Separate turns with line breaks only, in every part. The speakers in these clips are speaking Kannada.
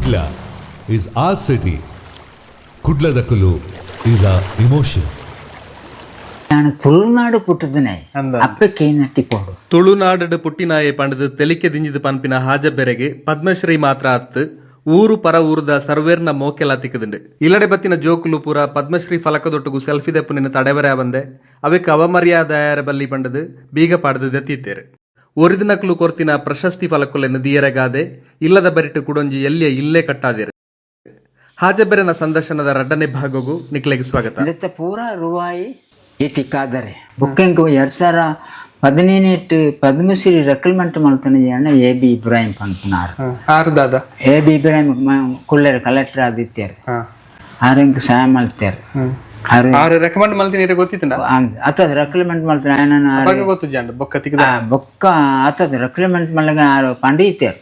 Kudla is our city. Kudladakulu is our emotion.
ನಾನು ತುಳುನಾಡು ಪುಟ್ಟದನೇ ಅಪ್ಪಕ್ಕೆ ನಟ್ಟಿಕೊಂಡು
ತುಳುನಾಡು ಪುಟ್ಟಿನಾಯೆ ಪಂಡದು ತೆಲಿಕೆ ದಿಂಜಿದು ಪನ್ಪಿನ ಹಾಜಬ್ಬೆರೆಗೆ ಪದ್ಮಶ್ರೀ ಮಾತ್ರ ಅತ್ತು ಊರು ಪರ ಊರದ ಸರ್ವೇರ್ನ ಮೋಕೆಲ ತಿಕ್ಕದುಂಡು ಇಲ್ಲಡೆ ಬತ್ತಿನ ಜೋಕುಲು ಪೂರ ಪದ್ಮಶ್ರೀ ಫಲಕದೊಟ್ಟುಗು ಸೆಲ್ಫಿ ದೆಪ್ಪುನಿನ ತಡೆವರೆ ಬಂದೆ ಅವಕ್ಕೆ ಅವಮರ್ಯಾದೆಯರ ಬಲ್ಲಿ ಪಂಡದು ಬೀಗ ಪಾಡ್ದು ದೆತ್ತೀತೇರು ಒರಿದಿನಕ್ಲು ಕೊರ್ತಿನ ಪ್ರಶಸ್ತಿ ಫಲಕುಲೆನ್ನು ದಿಯರೆಗಾದೆ ಇಲ್ಲದ ಬರಿಟ್ಟು ಕುಡೊಂಜಿ ಎಲ್ಲಿಯ ಇಲ್ಲೇ ಕಟ್ಟಾದೇರು ಹಾಜಬ್ಬೆರನ ಸಂದರ್ಶನದ ರಡ್ಡನೇ ಭಾಗಗೂ ನಿಕ್ಲೆಗೆ ಸ್ವಾಗತ.
ಪೂರ ರೂವಾಯಿ ಇಟಿಕ್ಕಾದರೆ ಬುಕ್ಕಿಂಗ್ 2017 ಪದ್ಮಶ್ರೀ ರೆಕಲ್ಮೆಂಟ್ ಮಾಡ್ತಾನೆ ಅಣ್ಣ AB ಇಬ್ರಾಹಿಂ ಪಂಪನಾರು AB ಇಬ್ರಾಹಿಂ ಕುಳ್ಳೇರು ಕಲೆಕ್ಟರ್ ಆದಿತ್ಯರು ಆರಂಕ್ ಸಹಾಯ ಮಾಡ್ತಾರೆ
ರೆಕಮೆಂಡ್ ಮಾಡ್ತೀನಿ ಗೊತ್ತಿತ್ತು
ಆತದ ರೆಕಲ್ಮೆಂಟ್ ಮಾಡ್ತಾರೆ ಬೊಕ್ಕ ಆತದ ರೆಕಲ್ಮೆಂಟ್ ಮಾಡ್ಲಾಗ ಪಂಡಿತರು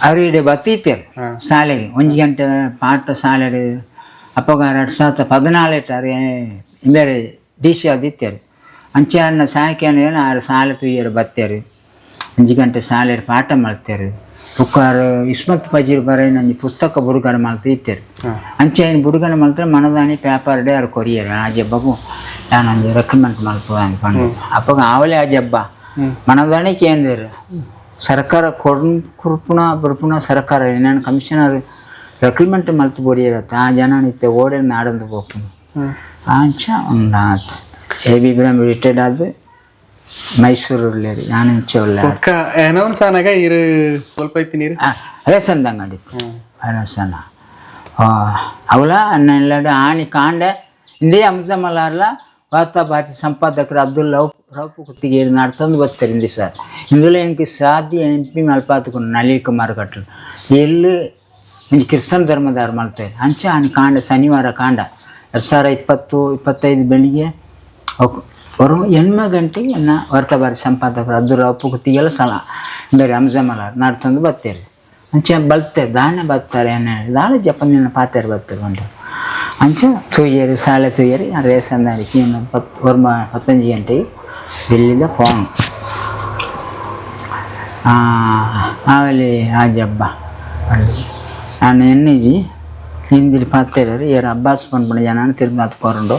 ಅವ್ರಿಗೆ ಬತ್ತಿತ್ತೇರು ಶಾಲೆಗೆ 1 ಗಂಟೆ ಪಾಠ ಶಾಲೆ ಅಪ್ಪಗ 2014 ಬೇರೆ DC ಆದಿತ್ಯರು ಅಂಚೆನ್ನ ಸಾಯಕೇನ ಆರು ಶಾಲೆ ತುಯ್ಯರು ಬತ್ತೇರು 1 ಗಂಟೆ ಶಾಲೆ ಪಾಠ ಮಾಡ್ತಾರೆ ಬುಕ್ಕಾರು ಇಸ್ಮತ್ ಪಜೀರ್ ಬರೀ ನಂಗೆ ಪುಸ್ತಕ ಬುಡುಗಡೆ ಮಾಡ್ತಿತ್ತೇರು ಅಂಚೆ ಬುಡುಗಡೆ ಮಾಡ್ತಾರೆ ಮನದಾಣಿ ಪೇಪರ್ ಡೇ ಅವ್ರು ಕೊರಿಯರು ಆಜಬ್ಬಗೂ ನಾನು ರೆಕಮೆಂಡ್ ಮಾಡ್ಬೋದು ಅಂದ್ಕೊಂಡು ಅಪ್ಪಗ ಆವಲೇ ಆಜಬ್ಬ ಮನದಾಣಿ ಕೇಂದ್ರ ಸರ್ಕಾರ ಕುರುಪುಣ ಬುರುಪುಣ ಸರ್ಕಾರ ಏನೇನು ಕಮಿಷನರ್ ರೆಕಲ್ಮೆಂಟ್ ಮಲ್ತು ಬೊಡಿಯಿರತ್ತೆ ಆ ಜನ ನಿತ್ಯ ಓಡಿ ನಾಡಂದು ಹೋಗ್ತೀನಿ ಅಂಚ ಒಂದು AB ಇಬ್ರಾಹಿಂ ರಿಟೈರ್ಡ್ ಆದ ಮೈಸೂರಲ್ಲಿ ನಾನು ಇಂಚೆ ಒಳ್ಳೆ
ಅನೌನ್ಸ್ ಆನಾಗ ಇರು ಸ್ವಲ್ಪ ಐತಿ ನೀರು
ರೇಸನ್ದಂಗಡಿ ರೇಸನ್ನ ಅವಳ ಅನ್ನೆಲ್ಲಡು ಆಣಿ ಕಾಂಡೆ ಇಂದೇ ಅಂಶಮಲ್ಲಾರಲ್ಲ ವಾರ್ತಾ ಭಾರತಿ ಸಂಪಾದಕರು ಅಬ್ದುಲ್ ರೌಫ್ ಕುತ್ತಿಗೆ ನಡ್ತಂದು ಬರ್ತಾರೆ ಇಂದಿ ಸರ್ ಇಂదులో ఇంక సాధ్య MP మల్పాతుకున్న నళిన్ కుమార్ గట్లు వీళ్ళు ఇంక క్రిస్టియನ್ ಧರ್ಮದಾರ ಮಾಡ್ತಾರೆ ಅಂಚ ಆನಿ ಕಾಂಡ ಶನಿವಾರ ಕಾಂಡ 2020-25 ಬೆಳಿಗ್ಗೆ ಅವರು 8 ಗಂಟೆಗೆ ವಾರ್ತಾ ಭಾರತಿ ಸಂಪಾದಕರು ಅಬ್ದುಲ್ ರೌಫ್ ಕುತ್ತಿಗೆಲ್ಲ ಸಲ ಬೇರೆ ಅಂಶಮಲ್ಲಾರ ನಡ್ತಂದು ಬರ್ತಾರೆ ಅಂಚೆ ಬಲ್ತಾರೆ ದಾನೆ ಬರ್ತಾರೆ ದಾಳೆ ಜಪನಿನ ಪಾತ್ರೆ ಬರ್ತಾರೆ ಬಂದು ಅಂಚ ತುಯ್ಯರು ಶಾಲೆ ತುಯ್ಯರು ರೇಸ್ ಅಂದಾಡಿಕೆ 15 ಗಂಟೆಗೆ ఢిల్లీలో పోను ಆವಲ್ಲಿ ಹಾಜಬ್ಬ ನಾನು ಎನ್ನಿಜಿ ಹಿಂದಿಲಿ ಪಾತ್ರೆ ಯಾರು ಅಬ್ಬಾಸ್ ಪಂಪಣ ಜನ ತಿರುಗಿ ಹತ್ಕೊಂಡು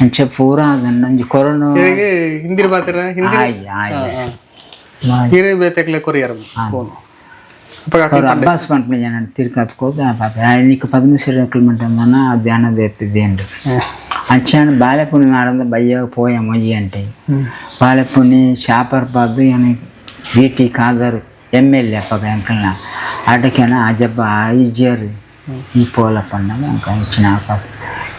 ಅಂಚೆ ಪೂರ ಅದನ್ನ ಕೊರೋನಾ
ಹಿಂದಿಲಿ ಪಾತ್ರೆ
ಅಬ್ಬಾಸ್ ಪಂಪಣ ಜನ ತಿರುಗಿ ಹತ್ಕೋದು ಪಾತ್ರೆ నీకు పద్మశ్రీ ರೆಕಲ್ಮೆಂಟ್ ಅಂದನ ಧ್ಯಾನದ ಎತ್ತಿದ್ದೇನ್ರಿ అంచాను బాలపుని నాడంద బయ్యకు పోయాము 1 గంటే బాలపుని షాపర్ బాబు అని వీటి కాదరు ఎమ్మెల్యే అప్పగా అంకల్న అడ్డకైనా అజబ్బ ఇచ్చారు ఈ పోల పండుగ ఇంకా ఇచ్చిన అవకాశం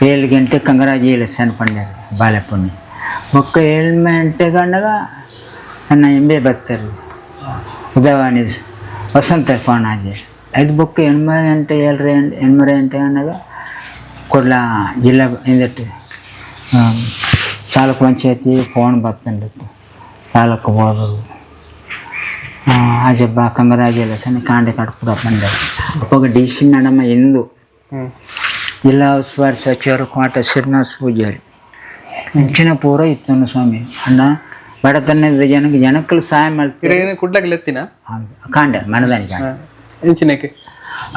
7 గంటే కంగ్రాచులేషన్ పండారు బాలపుని ఒక్క 7 గంಟೆ ಗಂಡಗ ನನ್ನ ಎಂಬೆ ಬರ್ತಾರೆ ಉದಯವಾಣಿ ವಸಂತ ಕೋಣಾಜಿ 5 ಬುಕ್ 8 ಗಂಟೆ 8 ಗಂಟೆ ಗಂಡಗ ಕೊಡ್ಲ ಜಿಲ್ಲಾ ಇಂದಟ್ಟು ತಾಲೂಕು ಪಂಚಾಯತಿ ಫೋನ್ ಬರ್ತಂಡಿತ್ತು ತಾಲೂಕು ಹೋಗೋದು ಆಜಬ್ಬ ಕಂಗ್ರಾಜುಲೇಷನ್ ಕಾಂಡೆ ಕಟ್ಕೊಡ ಬಂದೆ ಅಪ್ಪಾಗ DC ಮೇಡಮ್ ಎಂದು ಜಿಲ್ಲಾ ಉಸ್ತುವಾರಿ ಸಚಿವರು ಕೋಟ ಶ್ರೀನಿವಾಸ ಪೂಜಾರಿ ಹೆಚ್ಚಿನ ಪೂರ ಇತ್ತು ಸ್ವಾಮಿ ಅಣ್ಣ ಬಡತನದ ಜನಕ್ಕಳು ಸಹಾಯ ಮಾಡ್ತೀರಿ
ಕುಡ್ಲಾಗ್ಲೆತ್ತಿನ
ಕಾಂಡೆ ಮನದಾನಿ
ಕಾಂಡೆ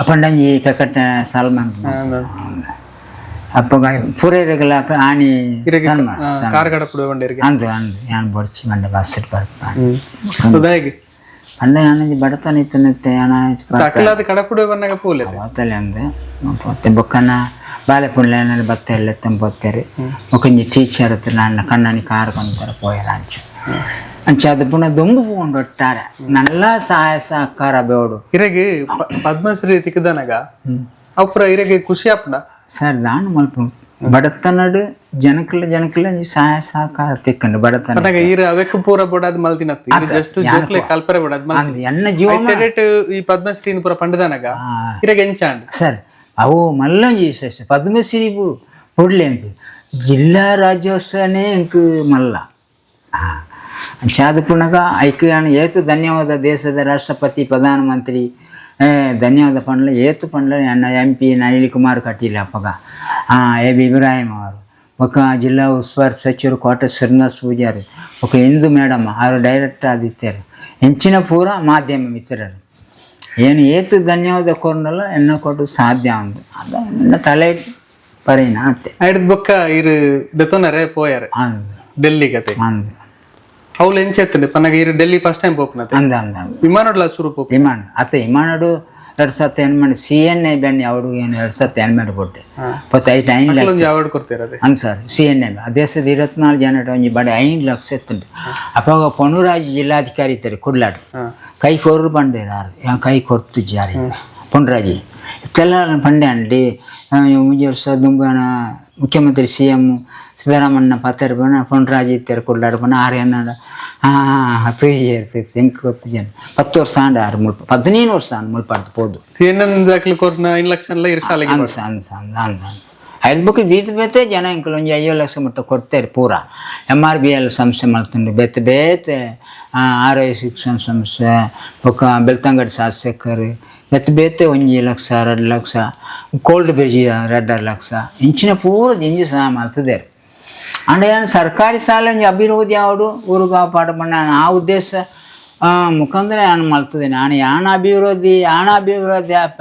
ಅಪ್ಪಂಡ ಈ ಪೆಕಟ್ ಸಲ್ಮಾನ್ ಅಪ್ಪಗ ಪೂರೈರೆಗಳ ಆಣಿ ಅಂದು ഞാൻ പൊടിച്ച് മണ്ട ബസ്സിൽ പറപ്പാണ് അല്ല ഞാൻ ബടത്തന ഇത്തനത്തെ ಹೋತಲೆ ಅಂದೆ ಪೊತ್ತೆ ಬೊಕ್ಕನ ಬಾಲೆಪುಣ್ಣ ಭತ್ತ ಎಲ್ಲ ತಂಪೊತ್ತಾರೆ ಒಕ್ಕಂಜಿ ಟೀಚರ್ ಹತ್ರ ನನ್ನ ಕಣ್ಣನಿ ಕಾರ್ಕೊಂತಾರೆ ಪೋಯರ ಅಂಚು ಅಂಚ ಅದು ಪುನಃ ದೊಂಬು ಹೋಗೊಂಡು ಒಟ್ಟಾರೆ ನಲ್ಲ ಸಹಾಯ ಸಹಕಾರ ಬೇಡು
ಇರಗೆ ಪದ್ಮಶ್ರೀ ತಿಕ್ಕದನಗ ಅಪ್ಪುರ ಇರಗೆ ಖುಷಿ ಆಪಡ
ಸರ್ ನಾನು ಮಲ್ಪ ಬಡತನಡು ಜನಕ್ಕೆಲ್ಲ ಸಹಾಯ ಸಹಕಾರ ತಿಕ್ಕಂಡು ಬಡತನ
ಪೂರ ಬಡದ್ ಮಲ್ತಿನತ್ತು ಜಸ್ಟ್ ಜೋಕ್ಲೆ ಕಲ್ಪರೆ ಬಡದ್
ಎನ್ನ ಜೀವ
ಈ ಪದ್ಮಶ್ರೀ ಪೂರ ಪಂಡದನಗ ಇರಗೆ ಎಂಚಾಂಡ್
ಸರ್ ಅವು ಮಲ್ಲಂಜಿ ಪದ್ಮಶ್ರೀ ಹೊಡ್ಲೆ ಅಂಕು ಜಿಲ್ಲಾ ರಾಜ್ಯೋತ್ಸವನೇ ಅಂಕು ಮಲ್ಲ ಅಂಚಾದ ಪುನಗ ಐಕ್ಯ ಏತು ಧನ್ಯವಾದ ದೇಶದ ರಾಷ್ಟ್ರಪತಿ ಪ್ರಧಾನಮಂತ್ರಿ ಧನ್ಯವಾದ ಪಂಡ್ಲ ಏತು ಪಂಡ್ಲ ನನ್ನ MP ನಳಿನ್ ಕುಮಾರ್ ಕಟೀಲ್ ಅಪ್ಪಗ AB ಇಬ್ರಾಹಿಂ ಅವರು ఒక జిల్లా ఉస్వార్ సచిವರು కోట శ్రీనివాస పూజారి ఒక ಹಿಂದೂ ಮೇಡಮ್ ಅವರು ಡೈರೆಕ್ಟರ್ ಆದಿತ್ಯರು ಹೆಂಚಿನ ಪೂರ ಮಾಧ್ಯಮ ಮಿತ್ರರು ಏನು ಏತು ಧನ್ಯವಾದ ಕೊರನಲ್ಲ ಎನ್ನ ಕೊಟ್ಟು ಸಾಧ್ಯ ಅಂದು ಅದ ನನ್ನ ತಲೆ ಪರಿನ ಅತ್ತೆ
ಐಡ್ ಬೊಕ್ಕ ಇರು ದೆತೊನರೆ ಪೋಯಾರೆ ಡೆಲ್ಲಿ ಕತೆ
ಅಂದು
ಅವ್ಲು ಎಂಚೆತ್ತಂಡೆ ಪನ್ನಗ ಇರು ಡೆಲ್ಲಿ ಫಸ್ಟ್ ಟೈಮ್ ಪೋಪನತೆ
ಅಂದ ಅಂದ
ವಿಮಾನಡ್ಲ ಸುರು ಪೋಪ
ವಿಮಾನ ಅತ್ತೆ ವಿಮಾನಡು 2008 CNA ಬೆಣ್ಣೆ ಅವ್ರಿಗೆ ಏನು 2008 ಕೊಟ್ಟೆ 45 ಲಕ್ಷ
ಅವಾರ್ಡ್ ಕೊಡ್ತಿರದೆ
ಅಂದ್ ಸರ್ CNA ಆ ದೇಶದ 24 ಜನಟ ಒಂಜಿ ಬಡ 5 ಲಕ್ಷ ಎತ್ತುಂಡು ಅಪ್ಪಾಗ ಪೊಣುರಾಜ್ ಜಿಲ್ಲಾಧಿಕಾರಿ ಇತ್ತಾರೆ ಕುಡ್ಲಾಡು ಕೈ ಕೊರ್ರು ಬಂಡೆ ಕೈ ಕೊರ್ತು ಜಾರಿ ಪೊಣರಾಜಿ ಇತ್ತೆಲ್ಲ ಪಂಡೆ ಅಂಡಿ ಮುಂಜಿ ವರ್ಷ ದುಂಬನ ಮುಖ್ಯಮಂತ್ರಿ CM ಸಿದ್ದರಾಮಣ್ಣ ಪತ್ತರ ಬಣ್ಣ ಪೊಣರಾಜಿ ಇತ್ತಾರೆ ಕುಡ್ಲಾಡು ಬಣ್ಣ 10 ಇಯರ್ಸ್ ಎಂಕ್ 10 ಜನ 10 ವರ್ಷ ಆಂಡ 15 ವರ್ಷ ಮುಲ್ಪಾಡ್ದು ಪೋದು
CNN ದಾಖಲೆ ಕೊರ್ನ 5 ಲಕ್ಷ ಎಲ್ಲ ಇರು ಶಾಲೆಗೆ
ಐದು ಬುಕ್ ದೀತ ಬೇತೆ ಜನ ಇಂಕಲ್ ಒಂಜಿ 5 ಲಕ್ಷ ಮಟ್ಟ ಕೊಡ್ತಾರೆ ಪೂರ MRBL ಸಂಸ್ಥೆ ಮಾಡ್ತಂಡು ಬೇತೆ ಬೇತೆ ಆರೋಗ್ಯ ಶಿಕ್ಷಣ ಸಂಸ್ಥೆ ಬೊಕ್ಕ ಬೆಳ್ತಂಗಡಿ ಶಾಸಕರು ಬೇತೆ ಬೇತೆ ಒಂಜಿ ಲಕ್ಷ 2 ಲಕ್ಷ ಕೋಲ್ಡ್ ಬ್ರಿಡ್ಜ್ 2 ಲಕ್ಷ ಇಂಚಿನ ಪೂರ ಜಿಂಜಿ ಸಹ ಮಾಡ್ತಿದ್ದಾರೆ ಅಂದ್ರೆ ಸರ್ಕಾರಿ ಶಾಲೆ ಒಂಜಿ ಅಭಿವೃದ್ಧಿ ಯಾವುದು ಊರುಗ ಪಾಠ ಬಣ್ಣ ಆ ಉದ್ದೇಶ ಮುಖಂದ್ರೆ ನಾನು ಮಾಡ್ತಿದ್ದೇನೆ ನಾನು ಯಾಣ ಅಭಿವೃದ್ಧಿ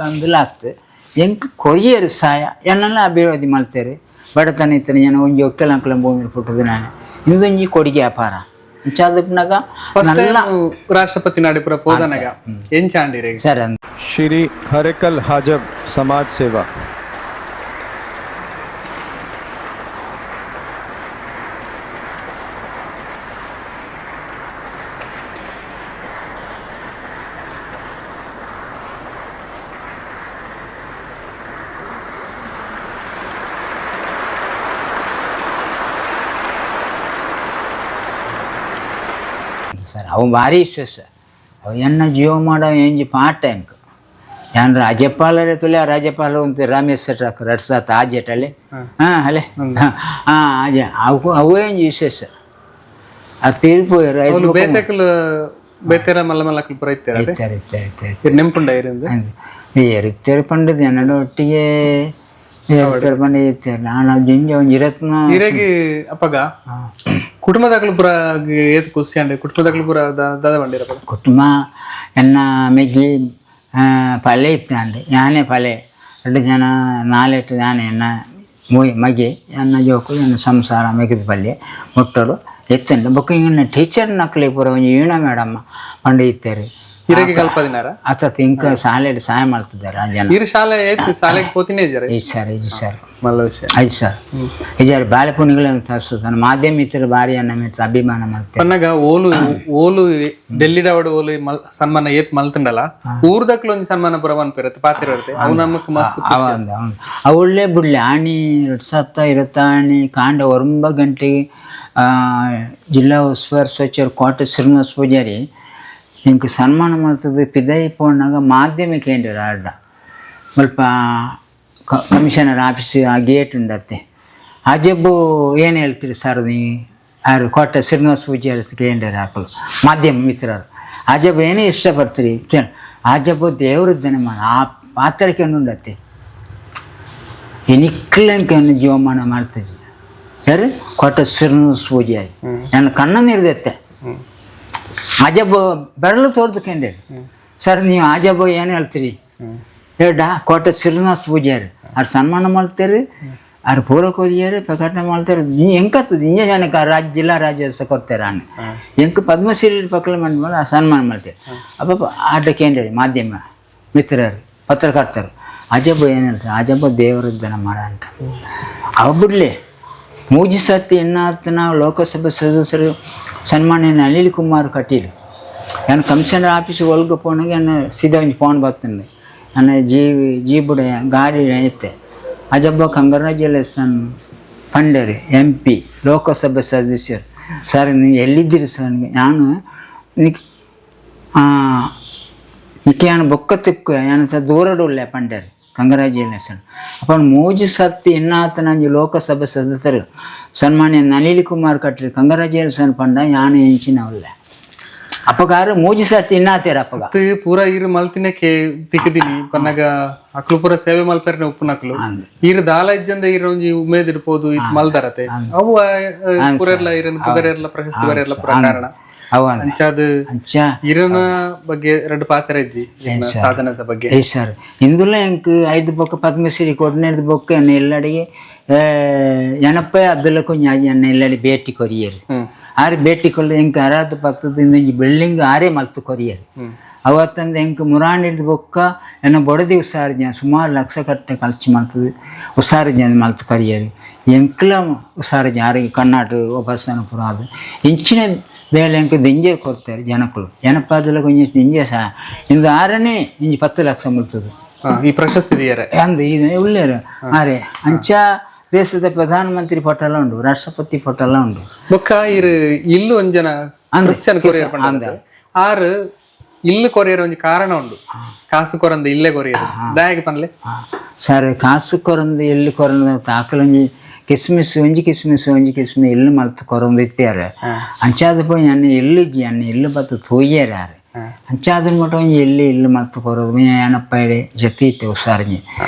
ಅಂದಿಲ್ಲ ಆಗ್ತದೆ ಎಂಕ್ ಕೊರಿಯರು ಸಹಾಯ ಎನ್ನೆಲ್ಲ ಅಭಿವೃದ್ಧಿ ಮಾಡ್ತಾರೆ ಬಡತನ ಇತ್ತನೆ ಜನ ಒಂಜಿ ಒಕ್ಕಲ ಅಂಕಲ ಭೂಮಿ ಪುಟ್ಟದು ನಾನು ಇಂದೊಂಜಿ ಕೊಡುಗೆ ವ್ಯಾಪಾರ ಇಂಚಾದಪ್ಪನಾಗ
ರಾಷ್ಟ್ರಪತಿ ನಾಡಿಪುರ ಪೋದನಗ ಎಂಚಾಂಡಿರೆ
ಸರ್
श्री हरेकल हाजब समाज सेवा
ಸರ್ ಅವು ಭಾರಿ ವಿಶ್ವಾಸ ಅವು ಎನ್ನ ಜೀವ ಮಾಡೋ ಎಂಜಿ ಪಾಠ ಎಂಕ್ ಯಾನ್ ರಾಜ್ಯಪಾಲರೇ ತುಲೆ ರಾಜ್ಯಪಾಲ ಅಂತ ರಾಮೇಶ್ ಸೆಟ್ರಾಕ್ 2000 ಆಜೆಟಲ್ಲಿ ಅಲೆ ಆಜೆ ಅವು ಎಂಜಿ ವಿಶೇಷ ಅದು ತೀರ್ಪೋಯರು
ಬೇತೆರ ಮಲ್ಲ ಮಲ್ಲಕಲ್ ಪುರ ಇತ್ತಾರೆ ನೆಂಪುಂಡ
ಇರಿತ್ತೇರು ಪಂಡದು ಜನಡ ಒಟ್ಟಿಗೆ ಪಂಡ ಇರ್ತಾರೆ ನಾನು ಜಿಂಜ ಒಂದು ಇರತ್ನ
ಇರಗಿ ಅಪ್ಪಗ ಕುಟುಂಬದಾಗಲು ಪುರ ಏತ್ ಖುಷಿ ಅಂಡೆ ಕುಟುಂಬದಾಗಲು ಪುರ ದಾದ ಬಂಡಿರ
ಕುಟುಂಬ ಎನ್ನ ಮೆಗ್ಗಿ ಪಲ್ಯ ಇತ್ತಂಡೆ ಯಾನೇ ಪಲ್ಯ 2 ಜನ 4 ಯಾನೆ ಎನ್ನ ಮಗಿ ಎನ್ನ ಜೋಕು ಎನ್ನ ಸಂಸಾರ ಮೆಗಿದ ಪಲ್ಯ ಮುಟ್ಟರು ಎತ್ತಂಡೆ ಬೊಕ್ಕ ಇನ್ನ ಟೀಚರ್ ನಕ್ಲಿ ಪುರ ಒಂಜಿ ಈಣ ಮೇಡಮ್ಮ ಪಂಡ ಇತ್ತಾರೆ
ಇರಗಿ ಕಲ್ಪದಿನಾರ
ಅತ್ತ ಇಂಕ ಶಾಲೆ ಸಹಾಯ ಮಾಡ್ತಿದ್ದಾರೆ ಆ ಜನ
ಇರು ಶಾಲೆ ಶಾಲೆಗೆ ಪೋತಿನೇ ಇದ್ದಾರೆ
ಇದು ಸರ್
ಮಲ್ಲ ವಿಷಯ
ಆಯ್ತು ಸರ್ ಇದಾರೆ ಬಾಳೆಪುಣಿಗಳನ್ನು ತರಿಸ್ತಾನೆ ಮಾಧ್ಯಮ ಮಿತ್ರರು ಭಾರಿ ಅನ್ನ ಮಿತ್ರ ಅಭಿಮಾನ ಮಾಡ್ತಾರೆ
ಪನ್ನಗ ಓಲು ಡೆಲ್ಲಿ ಡಾವಡ್ ಓಲು ಸನ್ಮಾನ ಏತ್ ಮಲ್ತಂಡಲ್ಲ ಊರ್ದಕ್ಲು ಒಂಜಿ ಸನ್ಮಾನ ಪುರ ಮನ್ಪಿರತ್ತೆ ಪಾತಿರತ್ತೆ ಅವು ನಮಕ್ ಮಸ್ತ್
ಅವಳ್ಳೇ ಬಿಡ್ಲಿ ಆಣಿ 2020 ಆಣಿ ಕಾಂಡ 9 ಗಂಟೆಗೆ ಜಿಲ್ಲಾ ಉಸ್ತುವಾರಿ ಸಚಿವರು ಕೋಟೆ ಶ್ರೀನಿವಾಸ ಪೂಜಾರಿ ಇಂಕ ಸನ್ಮಾನ ಮಾಡ್ತದೆ ಪಿದೈ ಪೋಣಾಗ ಮಾಧ್ಯಮ ಕೇಂದ್ರ ಆಡ ಸ್ವಲ್ಪ ಕಮಿಷನರ್ ಆಫೀಸ್ ಆ ಗೇಟ್ ಉಂಡತ್ತೆ ಅಜಬ್ಬು ಏನು ಹೇಳ್ತೀರಿ ಸರ್ ನೀ ಯಾರು ಕೋಟೆ ಶ್ರೀನಿವಾಸ ಪೂಜಾರಿ ಕೇಂದ್ರ ಹಾಕಲು ಮಾಧ್ಯಮ ಮಿತ್ರರು ಅಜಬ್ಬು ಏನೇ ಇಷ್ಟಪಡ್ತೀರಿ ಕೇಳಿ ಅಜಬ್ಬು ದೇವರದ್ದನೆ ಮಾಡ ಆ ಪಾತ್ರಕ್ಕೆ ಉಂಡತ್ತೆ ಎನಿಕ್ಲಂಕನ್ನು ಜೀವಮಾನ ಮಾಡ್ತಿದ್ದೆ ಯಾರು ಕೋಟೆ ಶ್ರೀನಿವಾಸ ಪೂಜಾರಿ ನನ್ನ ಕಣ್ಣನ್ನು ಇರ್ದತ್ತೆ ಅಜಬ್ಬು ಬೆರಳು ತೋರ್ದಕೊಂಡೆ ಸರ್ ನೀವು ಅಜಬ್ಬು ಏನು ಹೇಳ್ತೀರಿ ಹೇಳ್ಡ ಕೋಟೆ ಶ್ರೀನಿವಾಸ ಪೂಜಾರಿ ಅವ್ರು ಸನ್ಮಾನ ಮಾಡ್ತಾರೆ ಅವ್ರು ಪೂರಕ ಹೋಗ್ಯಾರ ಪ್ರಕಟಣೆ ಮಾಡ್ತಾರೆ ಎಂಕತ್ತದ ಇಂಜ ಜನಕ್ಕೆ ಜಿಲ್ಲಾ ರಾಜ್ಯೋತ್ಸವ ಕೊಡ್ತಾರೆ ಅಣ್ಣ ಎಂಕ ಪದ್ಮಶ್ರೀ ಪಕ್ಕಲ ಮಾಡಿ ಸನ್ಮಾನ ಮಾಡ್ತಾರೆ ಅಪ್ಪ ಆಟ ಕೇಂದ್ರಿ ಮಾಧ್ಯಮ ಮಿತ್ರರು ಪತ್ರಕರ್ತರು ಅಜಬ್ಬು ಏನು ಹೇಳ್ತಾರೆ ಅಜಬ್ಬು ದೇವರದ್ದನ ಮಾಡ ಅಂತ ಅವ ಬಿಡಲಿ ಮೂಜಿ ಸತಿ ಎನ್ನಾತ ನಾವು ಲೋಕಸಭಾ ಸದಸ್ಯರು ಸನ್ಮಾನ್ಯ ಅನಿಲ್ ಕುಮಾರ್ ಕಟೀಲ್ ನಾನು ಕಮಿಷನರ್ ಆಫೀಸ್ ಒಳಗೆ ಪೋನಾಗ ನಾನು ಸೀದಾ ಒಂದು ಫೋನ್ ಬರ್ತಂಡೆ ನನ್ನ ಜೀ ಬುಡ ಗಾಡಿ ಐತೆ ಅಜಬ್ಬ ಕಂಗ್ರಾಜುಲೇಷನ್ ಪಂಡರಿ MP ಲೋಕಸಭಾ ಸದಸ್ಯರು ಸರ್ ನೀವು ಎಲ್ಲಿದ್ದೀರಿ ಸರ್ ನಾನು ನಿಕ್ಕೆ ಬೊಕ್ಕ ತಿಕ್ಕು ಏನಂತ ದೂರಡುಲ್ಲೆ ಪಂಡರಿ ಕಂಗ್ರಾಜುಲೇಷನ್ अपन ಮೂಜಿ ಸತ್ತಿ ಎನ್ನಾತ ನಂಜಿ ಲೋಕಸಭಾ ಸದಸ್ಯರು ಸನ್ಮಾನ್ಯ ಅನಿಲ್ ಕುಮಾರ್ ಕಟ್ರಿ ಕಂಗ್ರಾಜುಲೇಷನ್ ಪಂಡ ಯಾನು ಎಂಚಿನವಲ್ಲ ಅಪ್ಪಗಾರು ಮೂಜಿ ಸತ್ತಿ ಇನ್ನಾತೇರ ಅಪ್ಪಗ
ಪೂರ ಇರು ಮಲ್ತಿನ ತಿಕ್ಕದಿನಿ ಪನ್ನಗ ಅಕ್ಲು ಪೂರ ಸೇವೆ ಮಲ್ಪರ್ನೆ ಉಪ್ಪುನಕ್ಲು ಇರು ದಾಲ ಇಜ್ಜಂದ ಇರು ಒಂಜಿ ಉಮೇದ್ ಇರ್ಬೋದು ಇತ್ ಮಲ್ದರತೆ ಅವು ಪೂರೆರ್ಲ ಇರನ್ ಪುಗರೆರ್ಲ ಪ್ರಶಸ್ತಿ ಬರೆರ್ಲ ಪುರ ಕಾರಣ
ಅವಲ್ಲ
ಅಂಚಾದ
ಅಂಚ
ಇರನ ಬಗ್ಗೆ ಎರಡು ಪಾತ್ರ ಇಜ್ಜಿ ಸಾಧನದ ಬಗ್ಗೆ
ಐ ಸರ್ ಇಂದುಲ್ಲ ಎಂಕ್ 5 ಬೊಕ್ಕ ಪದ್ಮಶ್ರೀ ಕೊಡ್ನೇದು ಬೊಕ್ಕ ಎನ್ನ ಎಲ್ಲಡಿಗೆ ಎನಪ್ಪೆ ಅದ್ದಲ್ಲ ಕೊಂಚ ಎನ್ನ ಎಲ್ಲಡಿ ಭೇಟಿ ಕೊರಿಯರು ಆರು ಭೇಟಿ ಕೊಲ್ಲ ಎಂಕ್ ಅರಾಧ ಪಕ್ಕದಿಂದ ಈ ಬಿಲ್ಡಿಂಗ್ ಆರೇ ಮಲ್ತು ಕೊರಿಯರು ಅವತ್ತಂದ ಎಂಕ್ ಮುರಾಣ್ ಹಿಡ್ದು ಬೊಕ್ಕ ಎನ್ನ ಬೊಡದಿ ಉಸಾರು ಜನ ಸುಮಾರು ಲಕ್ಷ ಕಟ್ಟೆ ಖರ್ಚು ಮಾಡ್ತದೆ ಉಸಾರು ಜನ ಮಲ್ತು ಕರಿಯರು ಎಂಕ್ಲ ಉಸಾರು ಜನ ಯಾರಿಗೆ ಕರ್ನಾಟಕ ಒಬ್ಬಸ್ಥಾನ ಪುರ ಅದು ಇಂಚಿನ ಬೇಳೆ ಎಂಕ್ ದಿಂಜೆ ಕೊಡ್ತಾರೆ ಜನಕ್ಕಳು ಏನಪ್ಪ ಅದೆಲ್ಲ ಕೊಂಚ ದಿಂಜೆ ಸಹ ಇಂದು ಆರನೇ ಇಂಜಿ 10 ಲಕ್ಷ ಮುಲ್ತದೆ
ಈ ಪ್ರಶಸ್ತಿ
ಅಂದು ಇದು ಒಳ್ಳೆಯರು ಆರೆ ಅಂಚ ದೇಶದ ಪ್ರಧಾನಮಂತ್ರಿ ಫೋಟೋ ಎಲ್ಲ ಉಂಟು ರಾಷ್ಟ್ರಪತಿ ಫೋಟೋ ಎಲ್ಲ ಉಂಟು
ಬೊಕ್ಕ ಇರು ಇಲ್ಲು ಒಂಜನ ಕ್ರಿಶ್ಚಿಯನ್ ಕೊರಿಯರ್ ಪಂಡ ಆರು ಇಲ್ಲು ಕೊರಿಯರ್ ಒಂಜಿ ಕಾರಣ ಉಂಡು ಕಾಸು ಕೊರಂದ ಇಲ್ಲೇ ಕೊರಿಯರ್ ದಾಯಗೆ ಪನ್ಲೆ
ಸರ್ ಕಾಸು ಕೊರಂದು ಎಲ್ಲಿ ಕೊರಂದು ತಾಕಲೊಂಜಿ ಕಿಸ್ಮಿಸ್ ಒಂಜಿ ಕಿಸ್ಮಿಸ್ ಎಲ್ಲಿ ಮಲ್ತು ಕೊರಂದು ಇತ್ತಾರೆ ಅಂಚಾದ ಪೋಯಿ ಅನ್ನ ಎಲ್ಲಿಜ್ಜಿ ಅನ್ನ ಎಲ್ಲಿ ಬತ್ತು ತೋಯ್ಯಾರ ಯಾರು ಅಂಚಾದ್ರ ಮಟ್ಟ ಒಂಜಿ ಎಲ್ಲಿ ಮಲ್ತು ಕೊರೋದು ಏನಪ್ಪ ಹೇಳಿ ಜತಿ ಇತ್ತೆ ಉಸಾರ್ಜಿ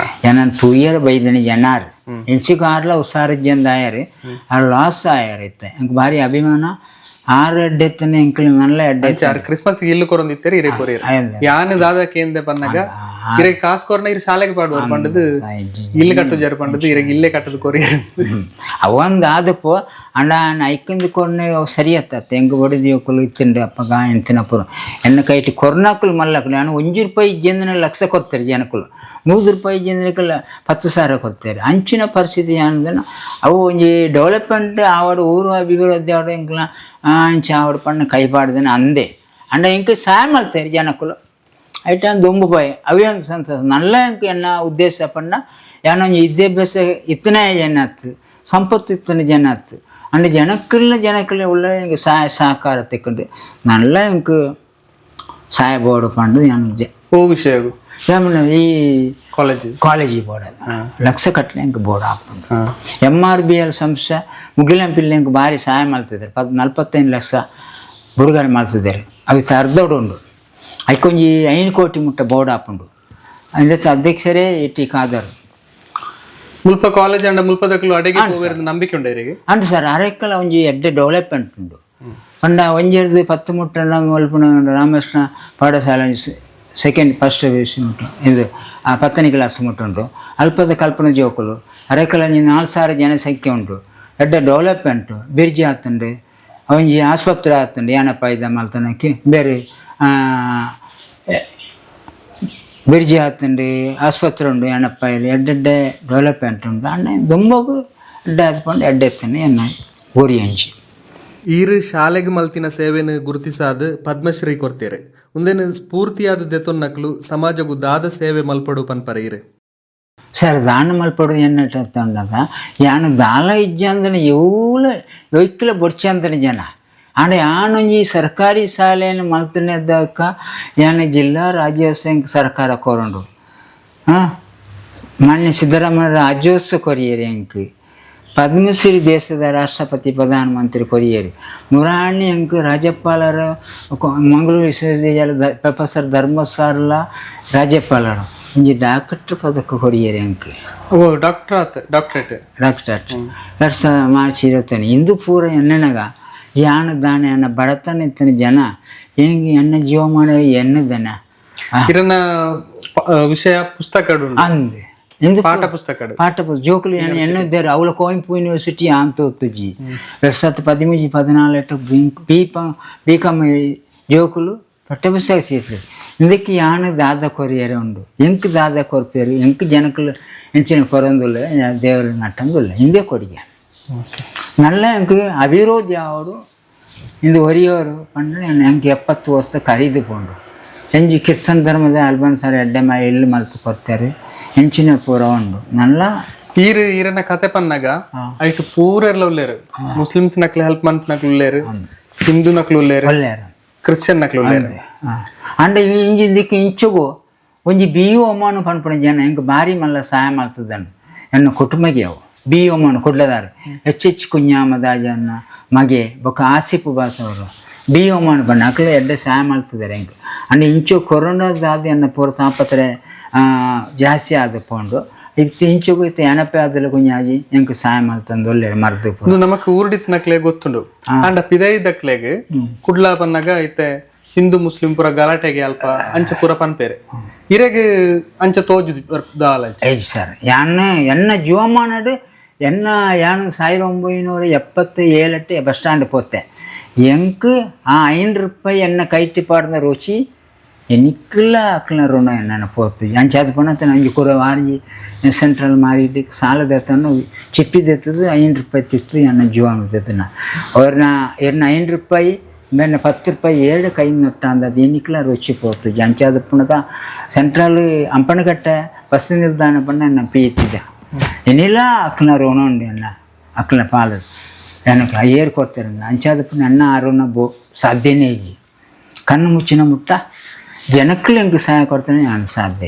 ಏನನ್ನ ತೂಯ್ಯರ ಬೈದನಿ ಜನಾರು ಎಂಚಿಗೆ ಆರ್ಲ ಉಸಾರಜ್ಜಿ ಅಂದ ಆಯಾರು ಆ ಲಾಸ್ ಆಯಾರ ಇತ್ತೆ ಎಂಕ್ ಭಾರಿ ಅಭಿಮಾನ 6 ಎಡ್ಡೆತ್ತನೆ ಎಂಕ್ಲಿ ಮಲ್ಲ ಎಡ್ಡೆ
ಕ್ರಿಸ್ಮಸ್ ಇಲ್ಲು ಕೊರೊಂದಿತ್ತೇರಿ ಇರೆ ಕೊರಿಯರ್ ಯಾನ್ ದಾದ ಕೇಂದ್ರ ಪನ್ನಗ ಇರೆ ಕಾಸು ಕೊರನ ಇರು ಶಾಲೆಗೆ ಪಾಡುವರು ಪಂಡದು ಇಲ್ಲು ಕಟ್ಟು ಜರು ಪಂಡದು ಇರೆ ಇಲ್ಲೇ ಕಟ್ಟದು ಕೊರಿಯರ್
ಅವಂದು ಆದಪ್ಪೋ ಅಣ್ಣ ಐಕಂದು ಕೊರ್ನೆ ಸರಿ ಅತ್ತತ್ತೆ ಎಂಗ್ ಬಡಿದ ಕೊಲು ಇತ್ತಂಡು ಅಪ್ಪಗ ಎಂತಿನಪ್ಪರು ಎನ್ನ ಕೈಟಿ ಕೊರ್ನಾಕುಲು ಮಲ್ಲಕಲು ನಾನು 1 ರೂಪಾಯಿ ಜನ ಲಕ್ಷ ಕೊಡ್ತಾರೆ ಜನಕ್ಕಲು 100 ರೂಪಾಯಿ ಜನಕ್ಕೆಲ್ಲ 10,000 ಕೊಡ್ತಾರೆ ಅಂಚಿನ ಪರಿಸ್ಥಿತಿ ಏನಂದ್ರೆ ಅವು ಒಂಜಿ ಡೆವಲಪ್ಮೆಂಟ್ ಆವಡು ಊರು ಅಭಿವೃದ್ಧಿ ಆವಡು ಎಂಕ್ಲ ಅಂಚ ಆವಡು ಪಣ್ಣ ಕೈಪಾಡ್ದೇನೆ ಅಂದೆ ಅಂಡ ಇಂಕ ಸಹಾಯ ಮಾಡ್ತಾರೆ ಜನಕ್ಕಲು ಐಟ ದೊಂಬು ಪಾಯಿ ಅವೇನು ಸಂತೋಷ ನಲ್ಲ ಎಂಕ ಎನ್ನ ಉದ್ದೇಶ ಪಣ್ಣ ಏನೊಂದು ವಿದ್ಯಾಭ್ಯಾಸ ಇತ್ತನೇ ಜನ ಆಯ್ತು ಸಂಪತ್ತು ಇತ್ತನೇ ಜನ ಆಯ್ತು ಅಂಡ ಜನಕ್ಕಲ್ಲ ಒಳ್ಳೆ ಎಂಗೆ ಸಹಾಯ ಸಹಕಾರ ತೆಕ್ಕೊಂಡು ನಲ್ಲ ಎಂಕ ಸಹಾಯ ಬೋರ್ಡು ಪಂಡು ಏನು
ಓ ವಿಷಯ
ಏಮನ್ನ ಈ ಕಾಲೇಜಿ ಬೋರ್ಡ್ ಲಕ್ಷ ಕಟ್ಟಲೆ ಎಂಕ್ ಬೋರ್ಡ್ ಹಾಕೊಂಡು MRBL ಸಂಸ್ಥೆ ಮುಗಿಲಂ ಪಿಲ್ಲೆ ಎಂಕ್ ಭಾರಿ ಸಹಾಯ ಮಾಡ್ತಿದ್ದಾರೆ 45 ಲಕ್ಷ ಬಿಡುಗಡೆ ಮಾಡ್ತಿದ್ದಾರೆ ಅವಿತ್ತು ಅರ್ಧೋಡು ಉಂಡು ಐಕೊಂಜಿ 5 ಕೋಟಿ ಮುಟ್ಟ ಬೋರ್ಡ್ ಹಾಕೊಂಡು ಅದಕ್ಕೆ ಅಧ್ಯಕ್ಷರೇ ಟಿ ಖಾದರ್
ಮುಲ್ಪ ಕಾಲೇಜ್ ಅಂಡ ಮುಲ್ಪದಕ್ಕಲು ಅಡೆಗೆ ಹೋಗಿರೋದು ನಂಬಿಕೆ ಉಂಟು ಇವರಿಗೆ
ಅಂಡ್ ಸರ್ ಅರೆಕ್ಕಲ ಒಂಜಿ ಎಡ್ಡೆ ಡೆವಲಪ್ಮೆಂಟ್ ಉಂಡು ಪಂಡ ಒಂಜೆರ್ದು 10 ಮುಟ್ಟಲ್ಲ ಮಲ್ಪುನ ರಾಮಕೃಷ್ಣ ಪಾಠಶಾಲೆ ಫಸ್ಟ್ ವಿಷಯ ಉಂಟು ಇದು 10ನೇ ಕ್ಲಾಸ್ ಮುಟ್ಟುಂಟು ಅಲ್ಪದ ಕಲ್ಪನಾ ಜೋಕುಲು ಅರೆಕ್ಕಲ 4,000 ಜನಸಂಖ್ಯೆ ಉಂಟು ಎಡ್ಡೆ ಡೆವಲಪ್ಮೆಂಟು ಬಿರ್ಜಿ ಆತುಂಡು ಒಂಜಿ ಆಸ್ಪತ್ರೆ ಆತುಂಡು ಏನಪ್ಪ ಇದ್ದ ಮಲ್ತನಕ್ಕೆ ಬೇರೆ ಬಿರ್ಜಿ ಆತುಂಡು ಆಸ್ಪತ್ರೆ ಉಂಡು ಏನಪ್ಪ ಇಲ್ಲಿ ಎಡ್ಡೆ ಡೆವಲಪ್ಮೆಂಟ್ ಉಂಟು ಅಣ್ಣ ದೊಂಬಗು ಎಡ್ಡೆ ಆದ್ಕೊಂಡು ಎಡ್ಡೆತ್ತನೆ ಎನ್ನ ಗೋರಿ ಹಂಚಿ
ಈರು ಶಾಲೆಗೆ ಮಲ್ತಿನ ಸೇವೆನ ಗುರುತಿಸಾದ ಪದ್ಮಶ್ರೀ ಕೊಡ್ತೇರೆ ಮುಂದೇನು ಸ್ಫೂರ್ತಿಯಾದ ದೆತೊನ್ನಕ್ಲು ಸಮಾಜಗೂ ದಾದ ಸೇವೆ ಮಲ್ಪಡು ಪನ್ಪರ ಇರೆ
ಸರ್ ದಾನ ಮಲ್ಪಡೋದು ಎನ್ನಟ್ಟಂದಾಗ ಯಾನು ದಾಲ ಇಜ್ಜ ಅಂದ್ರೆ ಯೋಯ್ಕಲ ಬೊಡ್ಚ ಅಂತಾನೆ ಜನ ಆಂಡ ಯಾನೊಂಜಿ ಸರ್ಕಾರಿ ಶಾಲೆಯನ್ನು ಮಲ್ತನೆದ್ದಕ್ಕ ಯಾನು ಜಿಲ್ಲಾ ರಾಜ್ಯೋತ್ಸವ ಸರ್ಕಾರ ಕೊರಂಡು ಮಾನ್ಯ ಸಿದ್ದರಾಮಯ್ಯ ರಾಜ್ಯೋತ್ಸವ ಕೊರಿಯರಿ ಎಂಕ್ ಪದ್ಮಶ್ರೀ ದೇಶದ ರಾಷ್ಟ್ರಪತಿ ಪ್ರಧಾನಮಂತ್ರಿ ಕೊರಿಯರು ಮುರಾಣಿ ಅಂಕ ರಾಜ್ಯಪಾಲರ ಮಂಗಳೂರು ವಿಶ್ವವಿದ್ಯಾಲಯದ ಪ್ರೊಫೆಸರ್ ಧರ್ಮಸಾರ್ಲ ರಾಜ್ಯಪಾಲರು ಒಂಜಿ ಡಾಕ್ಟರ್ ಪದಕ ಕೊರಿಯರು ಅಂಕ
ಡಾಕ್ಟರೇಟ್
2020 ಮಾರ್ಚ್ 21 ಇಂದು ಪೂರ ಎಣ್ಣೆನಗ ಯಾನ ದಾನ ಎನ್ನ ಬಡತನ ಇತ್ತನ ಜನ ಹೆಂಗೆ ಎನ್ನ ಜೀವ ಮಾಡೋ ಎನ್ನದನ
ವಿಷಯ ಪುಸ್ತಕ ಅಂದೆ ಪಾಠ ಪುಸ್ತಕ
ಜೋಕುಲು ಎನ್ನಿದ್ದಾರೆ ಅವಳ ಕೋಯಿಂಪು ಯೂನಿವರ್ಸಿಟಿ ಅಂತ ತುಜಿ 2013-14 B.Com ಜೋಕುಲು ಪಠ್ಯಪುಸ್ತಕ ಸೇರ್ತದೆ ಇದಕ್ಕೆ ಯಾನ ದಾದ ಕೊರಿಯರೆ ಉಂಡು ಎಂಕ್ ದಾದ ಕೊರ್ಪೇರು ಎಂಕ್ ಜನಕ್ಕಲು ಎಂಚಿನ ಕೊರಂದುಲ್ಲ ದೇವರ ನಟ್ಟಂದುಲ್ಲ ಹಿಂದೆ ಕೊಡಿಗೆ ನಲ್ಲ ಎಂಕ್ ಅವಿರೋಧಿ ಅವರು ಇಂದು ಹೊರಿಯೋರು ಪಂಡ್ರೆ ಎಂಕ್ 70 ವರ್ಷ ಕರೀದು ಕೊಂಡು ಎಂಜಿ ಕ್ರಿಶ್ಚನ್ ಧರ್ಮದ ಅಲ್ಬನ್ಸಾರ ಎಡ್ಡೆಮ ಎಲ್ಲಿ ಮಲ್ತು ಕೊಡ್ತಾರೆ ಹೆಂಚಿನ ಪೂರ ಉಂಡು ನಲ್ಲ
ಈರನ ಕತೆ ಪನ್ನಾಗ ಐಟು ಪೂರೆಲ್ಲ ಉಳ್ಳೇರು ಮುಸ್ಲಿಮ್ಸ್ ನಕ್ಲು ಹೆಲ್ಪ್ ಮಂತ್ ನಕ್ಲು ಉಳ್ಳೇರು ಹಿಂದೂ ನಕ್ಲು ಉಳ್ಳೇರು ಕ್ರಿಶ್ಚಿಯನ್ ನಕ್ಲು ಉಳ್ಳೇರು
ಅಂಡ ಇಂಜಿ ದಿಕ್ಕ ಇಂಚುಗು ಒಂಜಿ BO ಅಮ್ಮನು ಪನ್ಪಣ ಜನ ಹೆಂಗೆ ಭಾರಿ ಮಲ್ಲ ಸಹಾಯ ಮಾಡ್ತದನ್ನು ಎನ್ನ ಕುಟುಂಬಗೆ ಅವು BO ಅಮ್ಮನು ಕೊಡ್ಲದಾರೆ ಹೆಚ್ಚೆಚ್ಚು ಕುഞ്ഞാಮದಾಜನ್ನ ಮಗೆ ಬೊಕ್ಕ ಆಸಿಫ್ ಬಾಸವರು BO ಅಮ್ಮನು ಬಣ್ಣ ಅಕ್ಲೆ ಎಡ್ಡೆ ಸಹಾಯ ಮಾಡ್ತಿದ್ದಾರೆ ಹೆಂಗೆ ಅಂಡ್ ಇಂಚು ಕೊರೋನಾದಾದ ಎನ್ನ ಪೂರ ತಾಪತ್ರೆ ಜಾಸ್ತಿ ಆದ ಪೋಂಡು ಇತ್ತು ಇಂಚೆಗೂ ಇತ್ತು ಎನಪೆ ಅದಲ್ಲ ಕುಂಜಾಜಿ ಎಂಕ್ ಸಹಾಯ ಮಾಡ್ತಂದೊಳ್ಳೆ ಮರ್ದು
ಇದು ನಮಕ್ ಊರ್ಡಿತ್ನಕ್ಲೆ ಗೊತ್ತುಂಡು ಅಂಡ ಪಿದೈದಕ್ಲೆಗ್ ಕುಡ್ಲ ಪನ್ನಗ ಐತೆ ಹಿಂದೂ ಮುಸ್ಲಿಂ ಪೂರ ಗಲಾಟೆಗೆ ಅಲ್ಪ ಅಂಚ ಪೂರ ಪನ್ಪೇರೆ ಇರೆಗ್ ಅಂಚ ತೋಜು ದಾಲ
ಸರ್ ಎನ್ನ ಜೀವಮಾನಡು ಎನ್ನ ಯಾನು 1977 ಬಸ್ ಸ್ಟ್ಯಾಂಡ್ ಪೋತೆ ಎಂಕ್ ಆ ₹5 ಎನ್ನ ಕೈಟಿ ಪಾಡ್ದ ರುಚಿ എനിക്കുള്ള ആക്കളറുണ എന്നാണ് പോത്ത് ഞാൻ ചതുപ്പണത്തെ അഞ്ച് കുറേ വാരി ಸೆಂಟ್ರಲ್ ಮಾರಿಟ್ಟು ಸಾಲದತ್ತನ್ನು ಚಿಪ್ಪಿದೆತ್ತದು ₹5 ತಿತ್ತು ಎನ್ನ ಜೀವನ ತೆತ್ತನ ಅವ್ರನ್ನ ಎನ್ನ ₹5 ಮೇಲೆ ₹10 ಏಳು ಕೈ ನೊಟ್ಟ ಅಂದದು ಎನಿಕ್ಲ ರುಚಿ ಪೋತು ಜಂಚಾದಪ್ಪನಗ ಸೆಂಟ್ರಲ್ ಅಂಪಣಗಟ್ಟೆ ಬಸ್ ನಿಲ್ದಾಣ ಪಣ್ಣ ಎನ್ನ ಪೀತಿದ್ದೆ ಏನಿಲ್ಲ ಅಕ್ಕನ ಋಣ ಉಂಡು ಎನ್ನ ಅಕ್ಕನ ಪಾಲು ಎನಕ್ಕೆ ಏರ್ ಕೊಡ್ತಿರಂದ ಅಂಚಾದಪ್ಪನ ಎನ್ನ ಅರುಣ ಸಾಧ್ಯನೇ ಇಜ್ಜಿ ಕಣ್ಣು ಮುಚ್ಚಿನ ಮುಟ್ಟ ಜನಕ್ಕೂ ಹೆಂಗೆ ಸಹಾಯ ಕೊಡ್ತಾನೆ ನಾನು ಸಾಧ್ಯ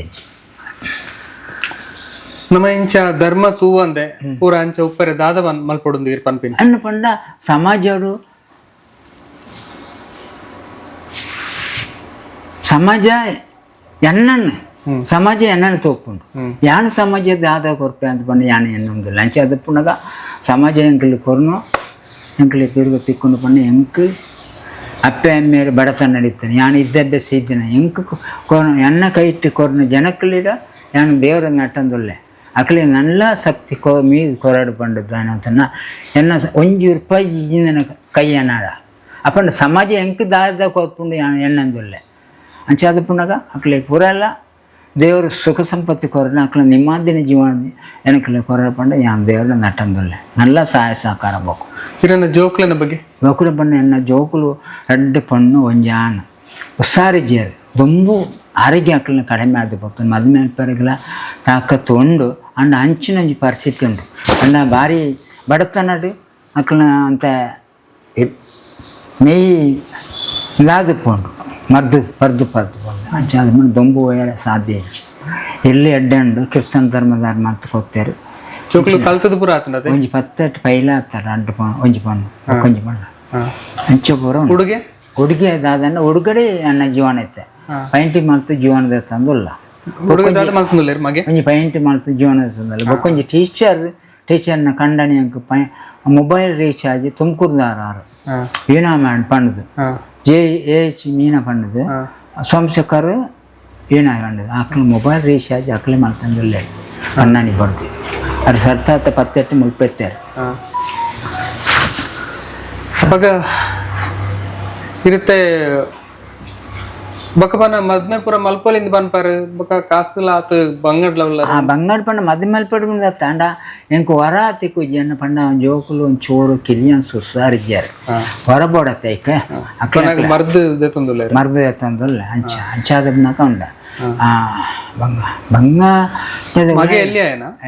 ನಮ್ಮ ಇಂಚ ಧರ್ಮ ತೂ ಅಂದೆ ಪೂರ ಅಂಚ ಉಪ್ಪರೆ ದಾದ ಮಲ್ಪೊಡು ಪನ್ಪಿನ
ಅನ್ನ ಪಂಡ ಸಮಾಜ ಎನ್ನನ್ನು ಸಮಾಜ ಎನ್ನನ್ನು ತೋಪುಂಡು ಯಾನು ಸಮಾಜ ದಾದ ಕೊರ್ಪೆ ಅಂತ ಪಂಡ ಯಾನು ಎನ್ನೊಂದಿಲ್ಲ ಅಂಚೆ ಅದು ಪುನಗ ಸಮಾಜ ಎಂಕಲ್ಲಿ ಕೊರ್ನು ಎಂಕಲ್ಲಿ ತಿರುಗ ತಿಕ್ಕೊಂಡು ಪಂಡ ಎಂಕ್ ಅಪ್ಪೆ ಅಮ್ಮೇಲೆ ಬಡತನ ನಡೀತಾನೆ ಯಾನು ಇದ್ದಬ್ಬೆ ಇದ್ದೇನೆ ಎಂಕ್ ಎನ್ನ ಕೈ ಇಟ್ಟು ಕೊರ್ನ ಜನಕ್ಕಲ್ಲಿಡ ಯಾನು ದೇವರ ನಟ್ಟಂದೊಳ್ಳೆ ಅಕ್ಕಲಿ ನಲ್ಲ ಶಕ್ತಿ ಮೀದು ಕೊರಾಡು ಪಂಡದ್ದಾನೆ ಅಂತನ ಎನ್ನ ₹1 ಇಜಿಂದನ ಕೈ ಅನ್ನಾಡ ಅಪ್ಪಂಡ ಸಮಾಜ ಎಂಕ್ ದಾದ ಕೊರ್ಪುಂಡು ಎನ್ನಂದೊಳ್ಳೆ ಅಂಚೆ ಅದು ಪುನಗ ಅಕ್ಕಲಿ ಪೂರ ಎಲ್ಲ ದೇವರು ಸುಖ ಸಂಪತ್ತಿ ಕೊರನ ಅಕ್ಕಲ ನಿಮ್ಮಾದಿನ ಜೀವನ ಎನಕಲೆ ಕೊರ ಪಂಡ ಯಾನ್ ದೇವರ ನಟ್ಟಂದೊಳ್ಳೆ ನಲ್ಲ ಸಹಾಯ ಸಹಕಾರ ಬೇಕು
ಇರನ್ನ ಜೋಕ್ಲನ ಬಗ್ಗೆ
ಬಕುಲ ಪಣ್ಣ ಎನ್ನ ಜೋಕುಲು 2 ಪಣ್ಣು ಒಂಜಾನ ಉಸಾರಿ ಜೇರು ದೊಂಬು ಆರೋಗ್ಯ ಅಕ್ಕಲನ್ನ ಕಡಿಮೆ ಆದ ಬರ್ತಾನೆ ಮದುವೆ ಪರಗಲ ತಾಕತ್ತು ಉಂಡು ಅಂಡ ಅಂಚಿನ ಪರಿಸ್ಥಿತಿ ಉಂಡು ಅಂಡ ಭಾರಿ ಬಡತನಡು ಅಕ್ಕಲನ ಅಂತ ಮೇಯಿ ಇದಾದ ಪೋಂಡು ಮದ್ದು ಪರ್ದು ಪೊಂಡು ಅಂಚೆ ಅದು ದೊಂಬು ಒಯ್ಯರ ಸಾಧ್ಯ ಹೆಚ್ಚು ಎಲ್ಲಿ ಅಡ್ಡೆ ಉಂಡು ಕ್ರಿಶ್ಚನ್ ಧರ್ಮದಾರ ಮಾತು ಕೊಡ್ತಾರೆ
ಕಲ್ತದ ಪೂರ ಆತನದೆ
ಒಂಜಿ 10 ಪೈಲ ಆಗ್ತಾರೆ 2 ಪೌಂಡ್ ಒಂಜಿ ಪೌಂಡ್ ಕೊಂಜಿ ಪೌಂಡ್ ಅಂಚೆ ಪೂರ ಹುಡುಗಿ ಅದಾದನ್ನ ಹುಡುಗಡೆ ಅನ್ನ ಜೀವನ ಐತೆ ಪೈಂಟಿ ಮಾಡ್ತು ಜೀವನದ ತಂದಲ್ಲ ಒಂಜಿ ಪೈಂಟಿ ಮಾಡ್ತು ಜೀವನದ ತಂದಲ್ಲ ಬೊಕ್ಕೊಂಜಿ ಟೀಚರ್ನ ಕಂಡನಿ ಅಂಕ ಮೊಬೈಲ್ ರೀಚಾರ್ಜ್ ತುಮಕೂರ್ದಾರ ವೀಣಾ ಮ್ಯಾನ್ ಪಂಡದು JH ಮೀನಾ ಪಂಡದು ಸೋಮಶೇಖರ್ ವೀಣಾ ಪಂಡದು ಆಕಳು ಮೊಬೈಲ್ ರೀಚಾರ್ಜ್ ಆಕಳೆ ಮಾಡ್ತಂದಿಲ್ಲ ಕಣ್ಣಾನಿ ಬರ್ತೀವಿ ಅದು ಸರ್ತಾತ 18
ಅವಾಗ ಇರುತ್ತೆ ಬಕಪನ ಮದ್ಮೆಪುರ ಮಲ್ಪೋಲಿಂದ ಬನ್ಪಾರ ಬಕ ಕಾಸುಲ ಆತ ಬಂಗಡ್ಲವಲ್ಲ
ಬಂಗಡ್ ಪಂಡ ಮದ್ ಮಲ್ಪಡ ತಾಂಡ ಎಂಕ್ ಹೊರ ತಿಕ್ಕು ಜನ ಪಂಡ ಜೋಕುಲು ಒಂದು ಚೋರು ಕಿಲಿಯನ್ ಸುಸಾರಿದ್ದಾರೆ ಹೊರಬೋಡತ್ತೆ ಐಕ ಮರ್ದು ಎತ್ತಂದುಲ್ಲ ಅಂಚಾದಬ್ನಾಕ ಉಂಡ ಬಂಗ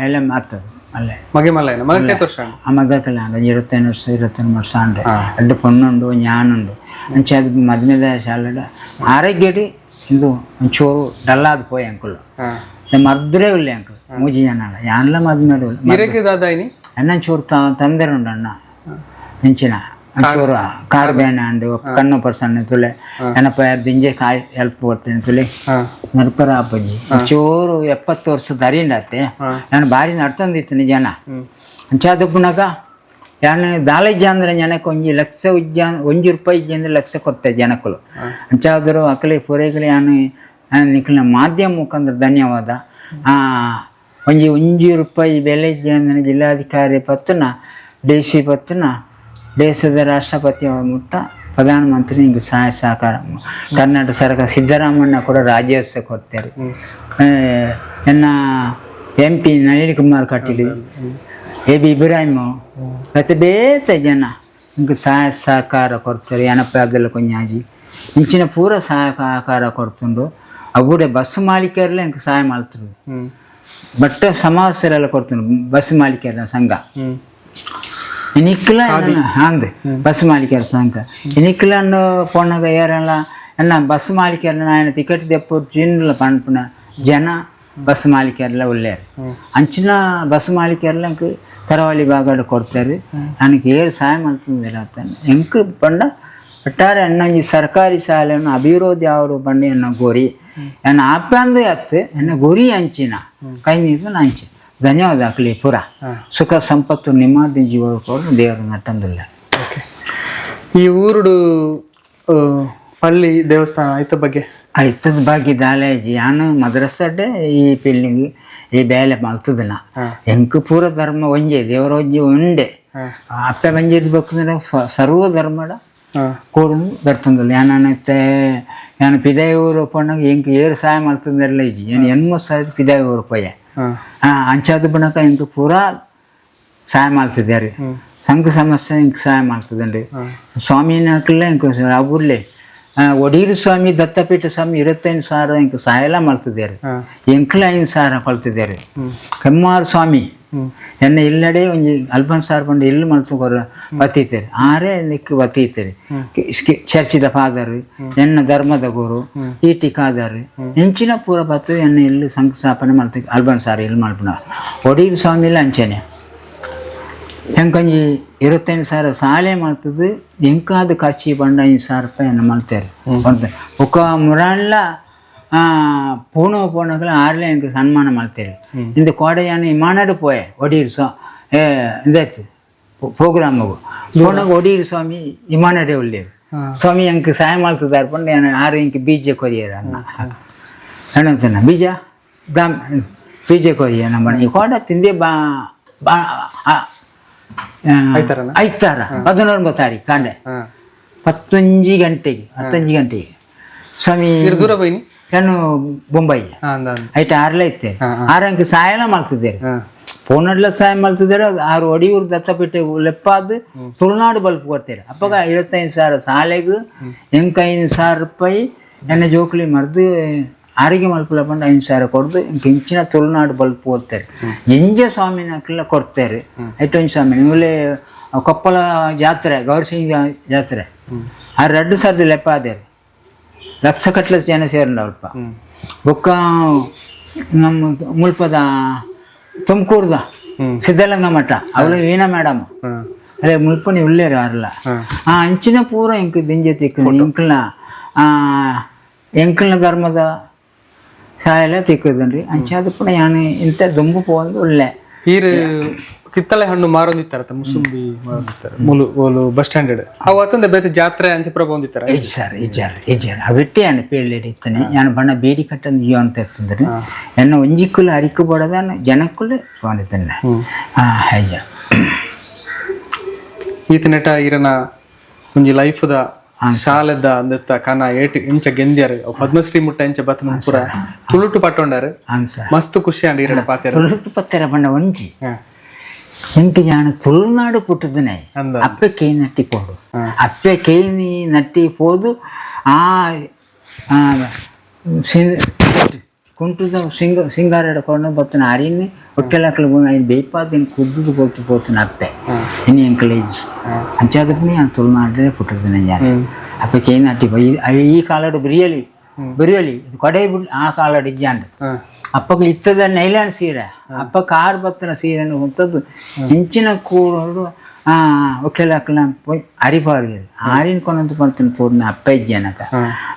ಎಲ್ಲ ಮಾತದು ಅಲ್ಲೇ ಮಗ ಕಲ್ಯಾಣ 25 ವರ್ಷ ಅಂಡೆ 2 ಪೊಣ್ಣುಂಡು ഞാനുണ്ട് ಅಂಚಾದ ಮದ್ಮೇಲೆ ಶಾಲೆಡ ಆರೋಗ್ಯಡಿ ಇದು ಒಂಚೂರು ಡಲ್ಲಾದ ಪೋಯ್ ಅಂಕುಲು ಮರ್ದ್ರೆ ಉಳ್ಳಿ ಅಂಕಲ್ 3 ಜನ ಯಾನ್ಲ ಮದ್ಮೇಲೆ ಅಣ್ಣ ಚೂರು ತಂದೆರುಂಡು ಅಣ್ಣ ಹೆಂಚಿನ ಚೂರು ಕಾರ್ ಬೇಣ ಅಂಡು ಕಣ್ಣು ಪರ್ಸಣ್ಣ ತುಲೆ ಏನಪ್ಪ ದಿಂಜೆ ಕಾಯಿ ಹೆಲ್ಪ್ ಕೊಡ್ತೇನೆ ತುಲೆ ನರ್ಪರ ಅಪ್ಪಜ್ಜಿ ಚೂರು 70 ವರ್ಷದ ಅರಿಂಡತ್ತೆ ನಾನು ಭಾರಿ ನಡ್ತಂದಿತ್ತು ಜನ ಅಂಚಾದಪ್ಪನಾಗ ಯಾನು ದಾಳಜ್ಜ ಅಂದ್ರೆ ಜನಕ್ಕೆ ₹1 ಅಂದ್ರೆ ಲಕ್ಷ ಕೊಡ್ತಾರೆ ಜನಕ್ಕಳು ಅಂಚಾದರು ಅಕ್ಕಲಿ ಪುರೇಗಲಿ ಯಾನು ನಿಖಿಲ ಮಾಧ್ಯಮ ಮುಖಾಂತರ ಧನ್ಯವಾದ ₹1 ಬೆಲೆ ಅಂದ್ರೆ ಜಿಲ್ಲಾಧಿಕಾರಿ ಪತ್ತನ DC ಪತ್ತನ ದೇಶದ ರಾಷ್ಟ್ರಪತಿ ಮುಟ್ಟ ಪ್ರಧಾನಮಂತ್ರಿ ಹಿಂಗೆ ಸಹಾಯ ಸಹಕಾರ ಕರ್ನಾಟಕ ಸರ್ಕಾರ ಸಿದ್ದರಾಮಣ್ಣ ಕೂಡ ರಾಜ್ಯೋತ್ಸವ ಕೊಡ್ತಾರೆ ಎನ್ನ MP ನಳಿನ್ ಕುಮಾರ್ ಕಟೀಲ್ AB ಇಬ್ರಾಹಿಮ್ ಮತ್ತೆ ಬೇತೆ ಜನ ಹಿಂಗೆ ಸಹಾಯ ಸಹಕಾರ ಕೊಡ್ತಾರೆ ಏನಪ್ಪ ಅದೆಲ್ಲ ಕೊಂಜಾಜಿ ಇಂಚಿನ ಪೂರ ಸಹಕಾರ ಕೊಡ್ತುಂಡು ಅವುಡೆ ಬಸ್ ಮಾಲೀಕರೆಲ್ಲ ಹಿಂಗೆ ಸಹಾಯ ಮಾಡ್ತಾರೆ ಬಟ್ಟೆ ಸಮಾವೇಶರೆಲ್ಲ ಕೊಡ್ತುಂಡು ಬಸ್ ಮಾಲೀಕರ ಸಂಘ ಇನಿಕ್ಲ ಹಾಂದೆ ಬಸ್ ಮಾಲೀಕರ ಸಂಘ ಇನಿಕ್ಲಂಡು ಪೊಣ್ಣಗ ಏರೆಲ್ಲ ಎನ್ನ ಬಸ್ ಮಾಲೀಕರ ఆయన ಟಿಕೆಟ್ ತೆಪ್ಪು ಚಿನ್ನಲ ಪಂಪನ ಜನ ಬಸ್ ಮಾಲೀಕರೆಲ್ಲ ಒಳ್ಳೆಯರು ಅಂಚಿನ ಬಸ್ ಮಾಲೀಕರೆಲ್ಲ ಕರಾವಳಿ ಭಾಗಡ್ ಕೊಡ್ತಾರೆ ನನಗೆ ಏರು ಸಹಾಯ ಮಾಡ್ತಿದ್ದಿಲ್ಲ ಅಂತಾನೆ ಎಂಕ್ ಪಂಡ ಒಟ್ಟಾರೆ ಎನ್ನ ಸರ್ಕಾರಿ ಶಾಲೆಯನ್ನು ಅಭಿವೃದ್ಧಿ ಆವಡು ಪಂಡ ಎನ್ನ ಗುರಿ ಎನ್ನ ಆಪ್ಯಾಂದು ಅತ್ತು ಎನ್ನ ಗುರಿ ಅಂಚಿನ ಕೈ ನೀರು ಅಂಚೆ ಧನ್ಯವಾದ ಆಗ್ಲಿ ಪೂರ ಸುಖ ಸಂಪತ್ತು ನಿಮ್ಮದಿ ಜೀವ ಕೊಡು ದೇವರು ನಟ್ಟಂದಿಲ್ಲ.
ಓಕೆ, ಈ ಊರುಡು ಪಳ್ಳಿ ದೇವಸ್ಥಾನ ಐತ ಬಗ್ಗೆ
ಐತದ ಬಗ್ಗೆ ದಾಲೇಜಿ ಯಾನು ಮದ್ರಸಡ್ಡೆ ಈ ಬಿಲ್ಡಿಂಗ್ ಈ ಬೇಲೆ ಮಲ್ತದನ ಎಂಕ್ ಪೂರ ಧರ್ಮ ಒಂಜೆ ದೇವರ ಒಂಜಿ ಉಂಡೆ ಅಪ್ಪೆ ಬಂಜಿ ಇರ್ಬೇಕಂದ್ರೆ ಸರ್ವ ಧರ್ಮಡ ಕೂಡು ಬರ್ತಂದಿಲ್ಲ. ಯಾನತ್ತೆ ನಾನು ಪಿದಾಯಿ ಊರು ಪಣ್ಣಾಗ ಎಂಕ್ ಏರು ಸಹಾಯ ಮಾಡ್ತಂದಿರಲ್ಲ ಇಜಿ ಏನು ಎನ್ಮ ಸಹಾಯ ಪಿದಾಯಿ ಊರು ಪಯ್ಯ ಅಂಚಾದ ಬಣಕ ಇಂಕ ಪೂರಾ ಸಹಾಯ ಮಾಡ್ತಿದ್ದಾರೆ. ಸಂಘ ಸಮಸ್ಯೆ ಇಂಕ ಸಹಾಯ ಮಾಡ್ತದಂడి. ಸ್ವಾಮಿನ ಹಾಕಲ್ಲ ಇಂಕ ಅವ್ರಲ್ಲೇ ಒಡೀರು ಸ್ವಾಮಿ ದತ್ತಪೀಠ ಸ್ವಾಮಿ 25,000 ಇಂಕ ಸಹಾಯ ಎಲ್ಲ ಮಾಡ್ತಿದ್ದಾರೆ. ಎಂಕ್ಲ 5,000 ಕೊಳ್ತಿದ್ದಾರೆ. ಕೆಮ್ಮಾರು ಸ್ವಾಮಿ ಎನ್ನ ಇಲ್ಲಡೆ ಒಂಜಿ ಅಲ್ಪನ್ ಸಾರ್ ಬಂದು ಇಲ್ಲಿ ಮಲ್ತುಕೊರ ಬತ್ತೀತಾರೆ ಆರೇ ನಿಕ್ಕು ಬತ್ತೀತಾರೆ. ಚರ್ಚಿದ ಫಾದರ್ ಎನ್ನ ಧರ್ಮದ ಗುರು ಈ ಟಿಕಾದಾರ್ ಹೆಂಚಿನ ಪೂರ ಬರ್ತದೆ ಎನ್ನ ಇಲ್ಲಿ ಸಂಸ್ಥಾಪನೆ ಮಾಡ್ತೀವಿ ಅಲ್ಬನ್ ಸಾರ್ ಇಲ್ಲಿ ಮಲ್ಪನ ಒಡೀರು ಸ್ವಾಮಿ ಇಲ್ಲ ಅಂಚನೆ ಹೆಂಕೊಂಜಿ 25,000 ಸಾಲೆ ಮಾಡ್ತದೆ. ಎಂಕಾದ ಖರ್ಚಿ ಬಂಡ 5,000 ರೂಪಾಯಿ ಎನ್ನ ಮಾಡ್ತಾರೆ. ಒಕ್ಕ ಮುರಾಳ್ಲ ಪೂಣಗಳ ಆರ್ಲೆ ಎಂಕ ಸನ್ಮಾನ ಮಾಡ್ತಾರೆ. ಇಂದ ಕೋಡೆಯಾನು ಮಾನಾಡು ಪೋಯೆ ಒಡೀರು ಇದಾಯ್ತು ಪ್ರೋಗ್ರಾಮಗು ಪೋಣಗ ಒಡೀರು ಸ್ವಾಮಿ ಇಮಾನಡೆ ಒಳ್ಳೆಯರು ಸ್ವಾಮಿ ಎಂಕ ಸಹಾಯ ಮಾಡ್ತಿದ್ದಾರೆ ಪಂಡ ಆರು ಇಂಕ ಬೀಜ ಕೊರಿಯರ ಅನ್ನ ಏನಂತಾನ ಬೀಜ ದಾಮ್ ಬೀಜ ಕೊರಿಯ ನಮ್ಮ ಈ ಕೋಡ ತಿಂದೆ ಐತಾರ 19 ತಾರೀಕು ಕಾಂಡೆ 15 ಗಂಟೆಗೆ ಸ್ವಾಮಿ ನಾನು ಬೊಂಬೈ ಐಟ ಆರ್ಲೆ ಇತ್ತೆ ಆರಂಕ ಸಹಾಯ ಎಲ್ಲ ಮಾಡ್ತಿದ್ದಾರೆ. ಪೋನಡ್ಲ ಸಹಾಯ ಮಾಡ್ತಿದ್ದಾರೆ. 6 ಒಡಿಯೂರು ದತ್ತಪೀಠ ಲೆಪ್ಪಾದ ತುಳುನಾಡು ಬಲ್ಪ್ ಕೊಡ್ತಾರೆ. ಅಪ್ಪಾಗ 25,000 ಸಾಲೆಗೂ ಎಂಕ 5,000 ರೂಪಾಯಿ ಎನ್ನ ಜೋಕ್ಲಿ ಮರ್ದು ಆರಿಗೆ ಮಲ್ಪಲ ಬಂದು 5,000 ಕೊಡ್ದು ಇಂಚಿನ ತುಳುನಾಡು ಬಲ್ಪ್ ಕೊಡ್ತಾರೆ. ಎಂಜ ಸ್ವಾಮಿನಕ್ಕೆಲ್ಲ ಕೊಡ್ತಾರೆ. ಐಟೊಂದು ಸ್ವಾಮಿ ಇವಲೇ ಕೊಪ್ಪಳ ಜಾತ್ರೆ ಗೌರಿಸಿಂಗ ಜಾತ್ರೆ ಆ 2 ಸರ್ತಿ ಲೆಪ್ಪ ಆದೇರು ಲಕ್ಷ ಕಟ್ಲ ಜನ ಸೇರಂಡ ಅಲ್ಪ ಬೊಕ್ಕ ನಮ್ಮ ಮುಲ್ಪದ ತುಮಕೂರ್ದ ಸಿದ್ಧಲಿಂಗ ಮಠ ಅವಳು ವೀಣಾ ಮೇಡಮ್ ಅಲ್ಲೇ ಮುಲ್ಪನಿ ಉಳ್ಳೇರು ಅರ್ಲ ಅಂಚಿನ ಪೂರ ಎಂಕ್ ದಿಂಜೆ ತಿಕ್ಕ ಎಂಕಲ್ನ ಧರ್ಮದ ಸಹಾಯ ತಿಕ್ಕದನ್ರಿ ಅಂಚಾದ ಪುಣ ಯಾನು ಇಂಥ ದುಂಬು ಪೋಂದು ಒಳ್ಳೆ
ಕಿತ್ತಳೆ ಹಣ್ಣು ಮಾರೊಂದಿತ್ತಾರ ಮುಸುಂಬಿ ಮುಲು ಓಲು ಬಸ್ ಸ್ಟ್ಯಾಂಡ್ ಅವು ಅತ್ತಂದ ಬೇತೆ ಜಾತ್ರೆ ಅಂಚಪ್ರ ಬಂದಿತ್ತಾರ
ಇಜ್ಜಾರ ಅವೆಟ್ಟೆ ಯಾನು ಪೇಳಿಡಿ ಇತ್ತಾನೆ ಯಾನು ಬಣ್ಣ ಬೇಡಿ ಕಟ್ಟಂದು ಜೀವ ಅಂತ ಇರ್ತಂದ್ರೆ ಎನ್ನ ಒಂಜಿಕ್ಕುಲು ಅರಿಕು ಬಡದ ಜನಕ್ಕುಲು ಬಂದಿದ್ದಾನೆ ಹೈಜ
ಈತ ನೆಟ ಇರನ ಒಂಜಿ ಲೈಫ್ದ ಶಾಲೆದ ಅಂದತ್ತ ಕನ ಏಟ್ ಇಂಚ ಗೆಂದ್ಯಾರು ಪದ್ಮಶ್ರೀ ಮುಟ್ಟ ಇಂಚ ಬತ್ತನ ಪೂರ ತುಳುಟು ಪಟ್ಟೊಂಡಾರು ಮಸ್ತ್ ಖುಷಿ ಅಂಡ್ ಇರಡ ಪಾತೆರ
ತುಳುಟು ಪತ್ತೆರ ಬಣ್ಣ ಒಂಜಿ ಎಂಕ ಜಾಣ ತುಳುನಾಡು ಪುಟ್ಟದನೆ ಅಪ್ಪೆ ಕೈ ನಟ್ಟಿ ಪೋಡು ಅಪ್ಪೆ ಕೈ ನಟ್ಟಿ ಪೋದು ಆ ಕುಂಟುದ ಸಿಂಗಾರ ಕೊಂಡು ಬರ್ತನ ಅರಿನಿ ಹೊಟ್ಟೆಲಾಕಲು ಬೇಯ್ಪಾದ ಕುದ್ದು ಕೊಟ್ಟು ಪೋತನ ಅಪ್ಪೆ ಇನ್ನು ಎಂಕಲೇಜ್ ಅಂಚಾದಪ್ಪನಿ ಆ ತುಳುನಾಡೇ ಪುಟ್ಟದನೆ ಜಾಣ ಅಪ್ಪೆ ಕೈ ನಟ್ಟಿ ಈ ಕಾಲಡು ಬಿರಿಯಲಿ ಕೊಡೆ ಬಿಡ್ ಆ ಕಾಲಡು ಇಜ್ಜಾಂಡು ಅಪ್ಪಗೆ ಇತ್ತದ ನೈಲಾನ್ ಸೀರೆ ಅಪ್ಪ ಕಾರ್ ಬತ್ತನ ಸೀರೆಯನ್ನು ಹೊಂತದ್ದು ಹೆಂಚಿನ ಕೂಡು ಒಕ್ಕೆಲಾಕಲ ಅರಿಪಾಡಿಗೆ ಆರಿನ ಕೊನಂತ ಬರ್ತಾನೆ ಪೂರ್ಣ ಅಪ್ಪ ಇಜ್ಜನಕ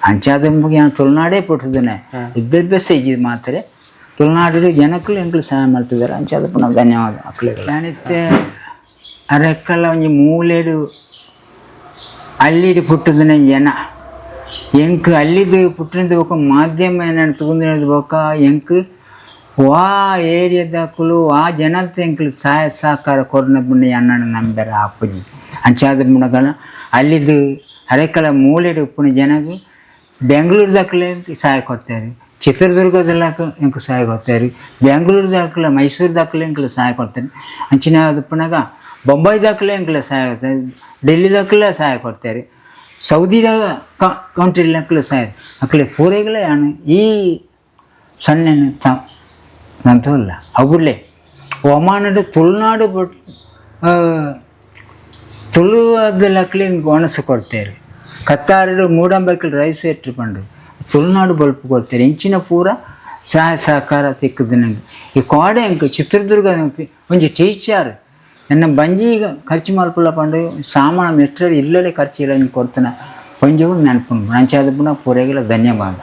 ಅಂಚಾದ ಬಗ್ಗೆ ತುಳುನಾಡೇ ಪುಟ್ಟದನೆ ಇದ್ದ ಬೆಸ ಇಜ್ಜಿದ್ ಮಾತ್ರ ತುಳುನಾಡು ಜನಕ್ಕೂ ಎಂಕ್ಳು ಸಹಾಯ ಮಾಡ್ತಿದ್ದಾರೆ ಅಂಚಾದ ಪುನಃ ಧನ್ಯವಾದ ಮಕ್ಕಳಿಗೆ ನಾನಿತ್ತೆ ಅರೆಕ್ಕಲ್ಲ ಒಂಜಿ ಮೂಲೆಡು ಅಲ್ಲಿಡು ಪುಟ್ಟದನೆ ಜನ ಎಂಕ್ ಅಲ್ಲಿದ್ದು ಪುಟ್ಟಿನದು ಬೋಕ ಮಾಧ್ಯಮ ಏನಾರು ತಗೊಂಡಿರೋದು ಬೋಕ ಎಂಕ್ ವಾ ಏರಿಯಾದಕ್ಕಲು ಆ ಜನದ ಎಂಕ್ಲು ಸಹಾಯ ಸಹಕಾರ ಕೊರೋನಾ ಬುಣ್ಣಿ ಅಣ್ಣ ನಂಬರ ಅಪ್ಪಜಿ ಅಂಚಾದ ಮುಣಗಲ ಅಲ್ಲಿದ್ದು ಹರೇಕಲ ಮೂಲೆಡು ಉಪ್ಪುನ ಜನಗೂ ಬೆಂಗಳೂರದಕ್ಕಲೇ ಸಹಾಯ ಕೊಡ್ತಾರೆ. ಚಿತ್ರದುರ್ಗದಲ್ಲಕ ಎಂಕ್ ಸಹಾಯ ಕೊಡ್ತಾರೆ. ಬೆಂಗಳೂರದಕ್ಕಲ ಮೈಸೂರದಕ್ಕಲೇ ಎಂಕ್ಲು ಸಹಾಯ ಕೊಡ್ತಾರೆ. ಅಂಚಿನ ಉಪ್ಪನಾಗ ಬೊಂಬೈದಕ್ಕಲೇ ಎಂಕ್ಲು ಸಹಾಯ ಕೊಡ್ತಾರೆ. ಡೆಲ್ಲಿದಕ್ಕಲೇ ಸಹಾಯ ಕೊಡ್ತಾರೆ. ಸೌದಿದಾಗ ಕಂಟ್ರಿಲಕ್ಕಲು ಸಹಾಯ ಅಕ್ಕಲೆ ಪೂರೆಗಳೇ ಅಣ್ಣ ಈ ಸಣ್ಣ ನಂತಲ್ಲ ಅವಲ್ಲೇ ಒಮಾನದ ತುಳುನಾಡು ತುಳುವದಲ್ಲಕ್ಕಲೆ ಒಣಸು ಕೊಡ್ತಾರೆ. ಕತ್ತಾರಡು ಮೂಡಂಬೈಕಲ್ ರೈಸ್ ಇಟ್ಟುಕೊಂಡು ತುಳುನಾಡು ಬಲ್ಪು ಕೊಡ್ತಾರೆ. ಹೆಂಚಿನ ಪೂರ ಸಹಾಯ ಸಹಕಾರ ಸಿಕ್ಕದು ನನಗೆ ಈ ಕೋಡೆ ಅಂಕ ಚಿತ್ರದುರ್ಗ ಒಂಜಿ ಟೀಚರ್ ನನ್ನ ಬಂಜೀಗ ಖರ್ಚು ಮಲ್ಪಲ್ಲ ಪಂಡು ಸಾಮಾನು ಮೆಟ್ರಲ್ ಇಲ್ಲಡೆ ಖರ್ಚು ಇಲ್ಲ ನೀವು ಕೊಡ್ತಾನೆ ಕೊಂಚವೂ ನೆನಪುಂಡು ಅಂಚಾದ ಪುನಃ ಪೂರೆಗೆಲ್ಲ ಧನ್ಯವಾದ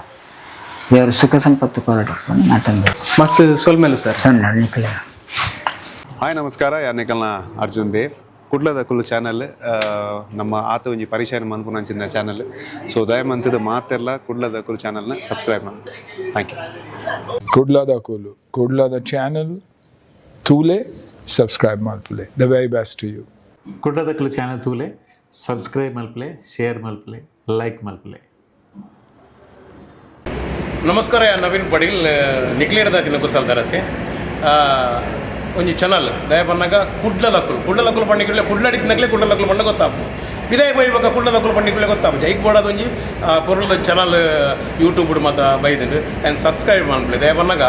ದೇವರು ಸುಖ ಸಂಪತ್ತು ಕೊರಟಪ್ಪನು ನಾಟಂದು
ಮತ್ತು ಸೊಲ್ಮೇಲು ಸರ್
ಸಣ್ಣ ನಿಕ್ಕಲೆ
ಹಾಯ್ ನಮಸ್ಕಾರ ಯಾನೆಕಲ್ನ ಅರ್ಜುನ್ ದೇವ್ ಕುಡ್ಲದ ಕುಲ್ಲು ಚಾನಲ್ ನಮ್ಮ ಆತ ಒಂಜಿ ಪರಿಚಯ ಮನ್ಪುನಂಚಿನ ಚಾನಲ್ ಸೊ ದಯಮಂತದ ಮಾತೆಲ್ಲ ಕುಡ್ಲದ ಕುಲ್ಲು ಚಾನಲ್ನ ಸಬ್ಸ್ಕ್ರೈಬ್ ಮಾಡಿ ಥ್ಯಾಂಕ್ ಯು.
ಕುಡ್ಲದ ಚಾನಲ್ ತೂಲೆ ಸಬ್ಸ್ಕ್ರೈಬ್ ಮಾಡ್ಪುಲೆ. The very best to you.
ಕುಡ್ಲದ ಕುಲ್ಲು ಚಾನಲ್ ತೂಲೆ ಸಬ್ಸ್ಕ್ರೈಬ್ ಮಲ್ಪಲೆ, ಶೇರ್ ಮಲ್ಪಲೆ, ಲೈಕ್ ಮಲ್ಪಲೆ.
ನಮಸ್ಕಾರ ನವೀನ್ ಪಡೀಲ್ ನಿಕ್ಲೇಡದ ತಿನ್ನಕುಸಲ್ ದರಸೆ ಒಂಜಿ ಚಾನಲ್ ದಯ ಪನ್ನಗ ಕುಡ್ಲದಕ್ಕುಲು ಪಂಡಿಗೆ ಕುಡ್ಲಡಿತಿನಕ್ಲೆ ಕುಡ್ಲದಕ್ಕುಲು ಪಂಡ ಗೊತ್ತಾಪು ಪಿದಾಯ ಬೈವಾಗ ಕುಡ್ಲದಕ್ಕುಲು ಪಂಡಿಗೆ ಗೊತ್ತಾಪು ಜೈಕ್ ಬೋಡದ ಒಂಜಿ ಪೊರುಳದ ಚಾನಲ್ ಯೂಟ್ಯೂಬ್ ಮಾತ ಬೈದಂಡು ಆ್ಯಂಡ್ ಸಬ್ಸ್ಕ್ರೈಬ್ ಮಾಡ್ಬಿಡಿ ದಯ ಪನ್ನಗ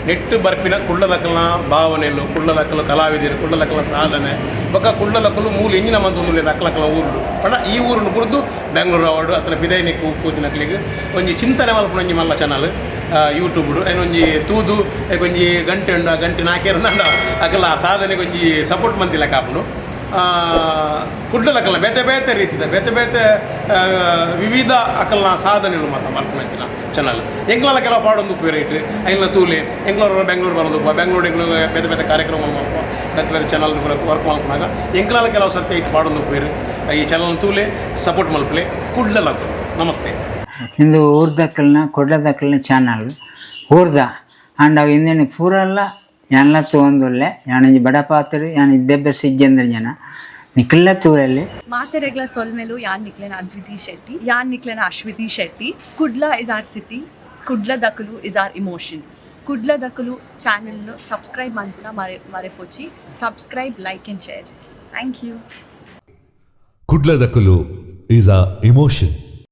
ನೆಟ್ಟು ಬರ್ಪಿನ ಕುಡ್ಲದಕ್ಕಲ್ನ ಭಾವನೆಲು ಕುಡ್ಲದಕ್ಕಲು ಕಲಾವಿದರು ಕುಡ್ಲದಕ್ಕಲ ಸಾಧನೆ ಬೊಕ್ಕ ಕುಡ್ಲದಕ್ಕಲು ಮೂಲ ಎಂಜಿನ ಮಂದು ಅಕ್ಕಲಕ್ಕಲ ಊರುಡು ಪಂಡ ಈ ಊರುನು ಕುರಿದು ಬೆಂಗಳೂರು ಅವಾರ್ಡು ಅತನ ಪಿದಾಯ ಕೂತಿನಕ್ಲಿಗೆ ಒಂಜಿ ಚಿಂತನೆ ಮಲ್ಪನ ಒಂಜಿ ಮಲ್ಲ ಚಾನಲ್ ಯೂಟ್ಯೂಬ್ ಒಂಜಿ ತೂದು ಒಂಜಿ ಗಂಟೆ ಉಂಡ ಗಂಟೆ ನಾಕೇರ ನಂಡ ಅಕಲ ಸಾಧನೆಗೆ ಒಂಜಿ ಸಪೋರ್ಟ್ ಮಂತಿಲ್ಲ ಕಾಪುನು ಕುಡ್ಲದಕ್ಕಲ್ಲ ಬೇತೆ ಬೇತೆ ರೀತಿದ ಬೇತೆ ಬೇತೆ ವಿವಿಧ ಅಕಲ್ನ ಸಾಧನೆಗಳು ಮಾತ್ರ ಮಲ್ಪನಂಚಿನ ಚಾನಲ್ ಎಂಗ್ಲಾಲ ಕೆಲವು ಪಾಡೊಂದು ಉಪಯೋಗ ಐನ ತೂಲೆ ಎಂಗ್ಳೂರು ಬೆಂಗಳೂರು ಬರೋದು ಬೆಂಗಳೂರು ಬೇತೆ ಬೇತೆ ಕಾರ್ಯಕ್ರಮ ಮಲ್ಪ ಬೇತೆ ಬೇತೆ ಚಾನಲ್ ವರ್ಕ್ ಮಲ್ಪನಾಗ ಎಂಗ್ಲಾಲ ಕೆಲವು ಸರ್ತಿ ಇಟ್ಟು ಪಾಡೊಂದು ಉಪಯೋಗ ಈ ಚಾನಲ್ ತೂಲೆ ಸಪೋರ್ಟ್ ಮಲ್ಪಲೆ ಕುಡ್ಲದಕ್ಕಲು. ನಮಸ್ತೆ.
ಇಂದು ಕೊಡ್ಲದಕ್ಕಲ್ನ ಚಾನಲ್ ಊರ್ದ ಅಂಡ್ ಅವು ಇಂದಿನ ಪೂರಲ್ಲ ಎಲ್ಲ ತಗೊಂದುಲ್ಲೆ ಯಾನಂಜಿ ಬಡ ಪಾತ್ರೆ ಯಾನ್ ಇದ್ದೆಬ್ಬೆ ಸಿಜ್ಜಂದ್ರ ಜನ ನಿಕ್ಲ ತೂರಲ್ಲಿ
ಮಾತೆರೆಗ್ಲ ಸೊಲ್ಮೆಲು ಯಾನ್ ನಿಕ್ಲೆನ ಅದ್ವಿತಿ ಶೆಟ್ಟಿ, ಯಾನ್ ನಿಕ್ಲೆನ Ashwithi Shetty. Kudla is our city, Kudla ದಕಲು ಇಸ್ ಆರ್ ಇಮೋಷನ್. ಕುಡ್ಲ ದಕಲು ಚಾನೆಲ್ ಸಬ್ಸ್ಕ್ರೈಬ್ ಮಾಡ್ಪುನ ಮರೆಪೋಚಿ subscribe, like and share. Thank you.
ಕುಡ್ಲದಕುಲು ಈಸ್ ಅ ಇಮೋಷನ್.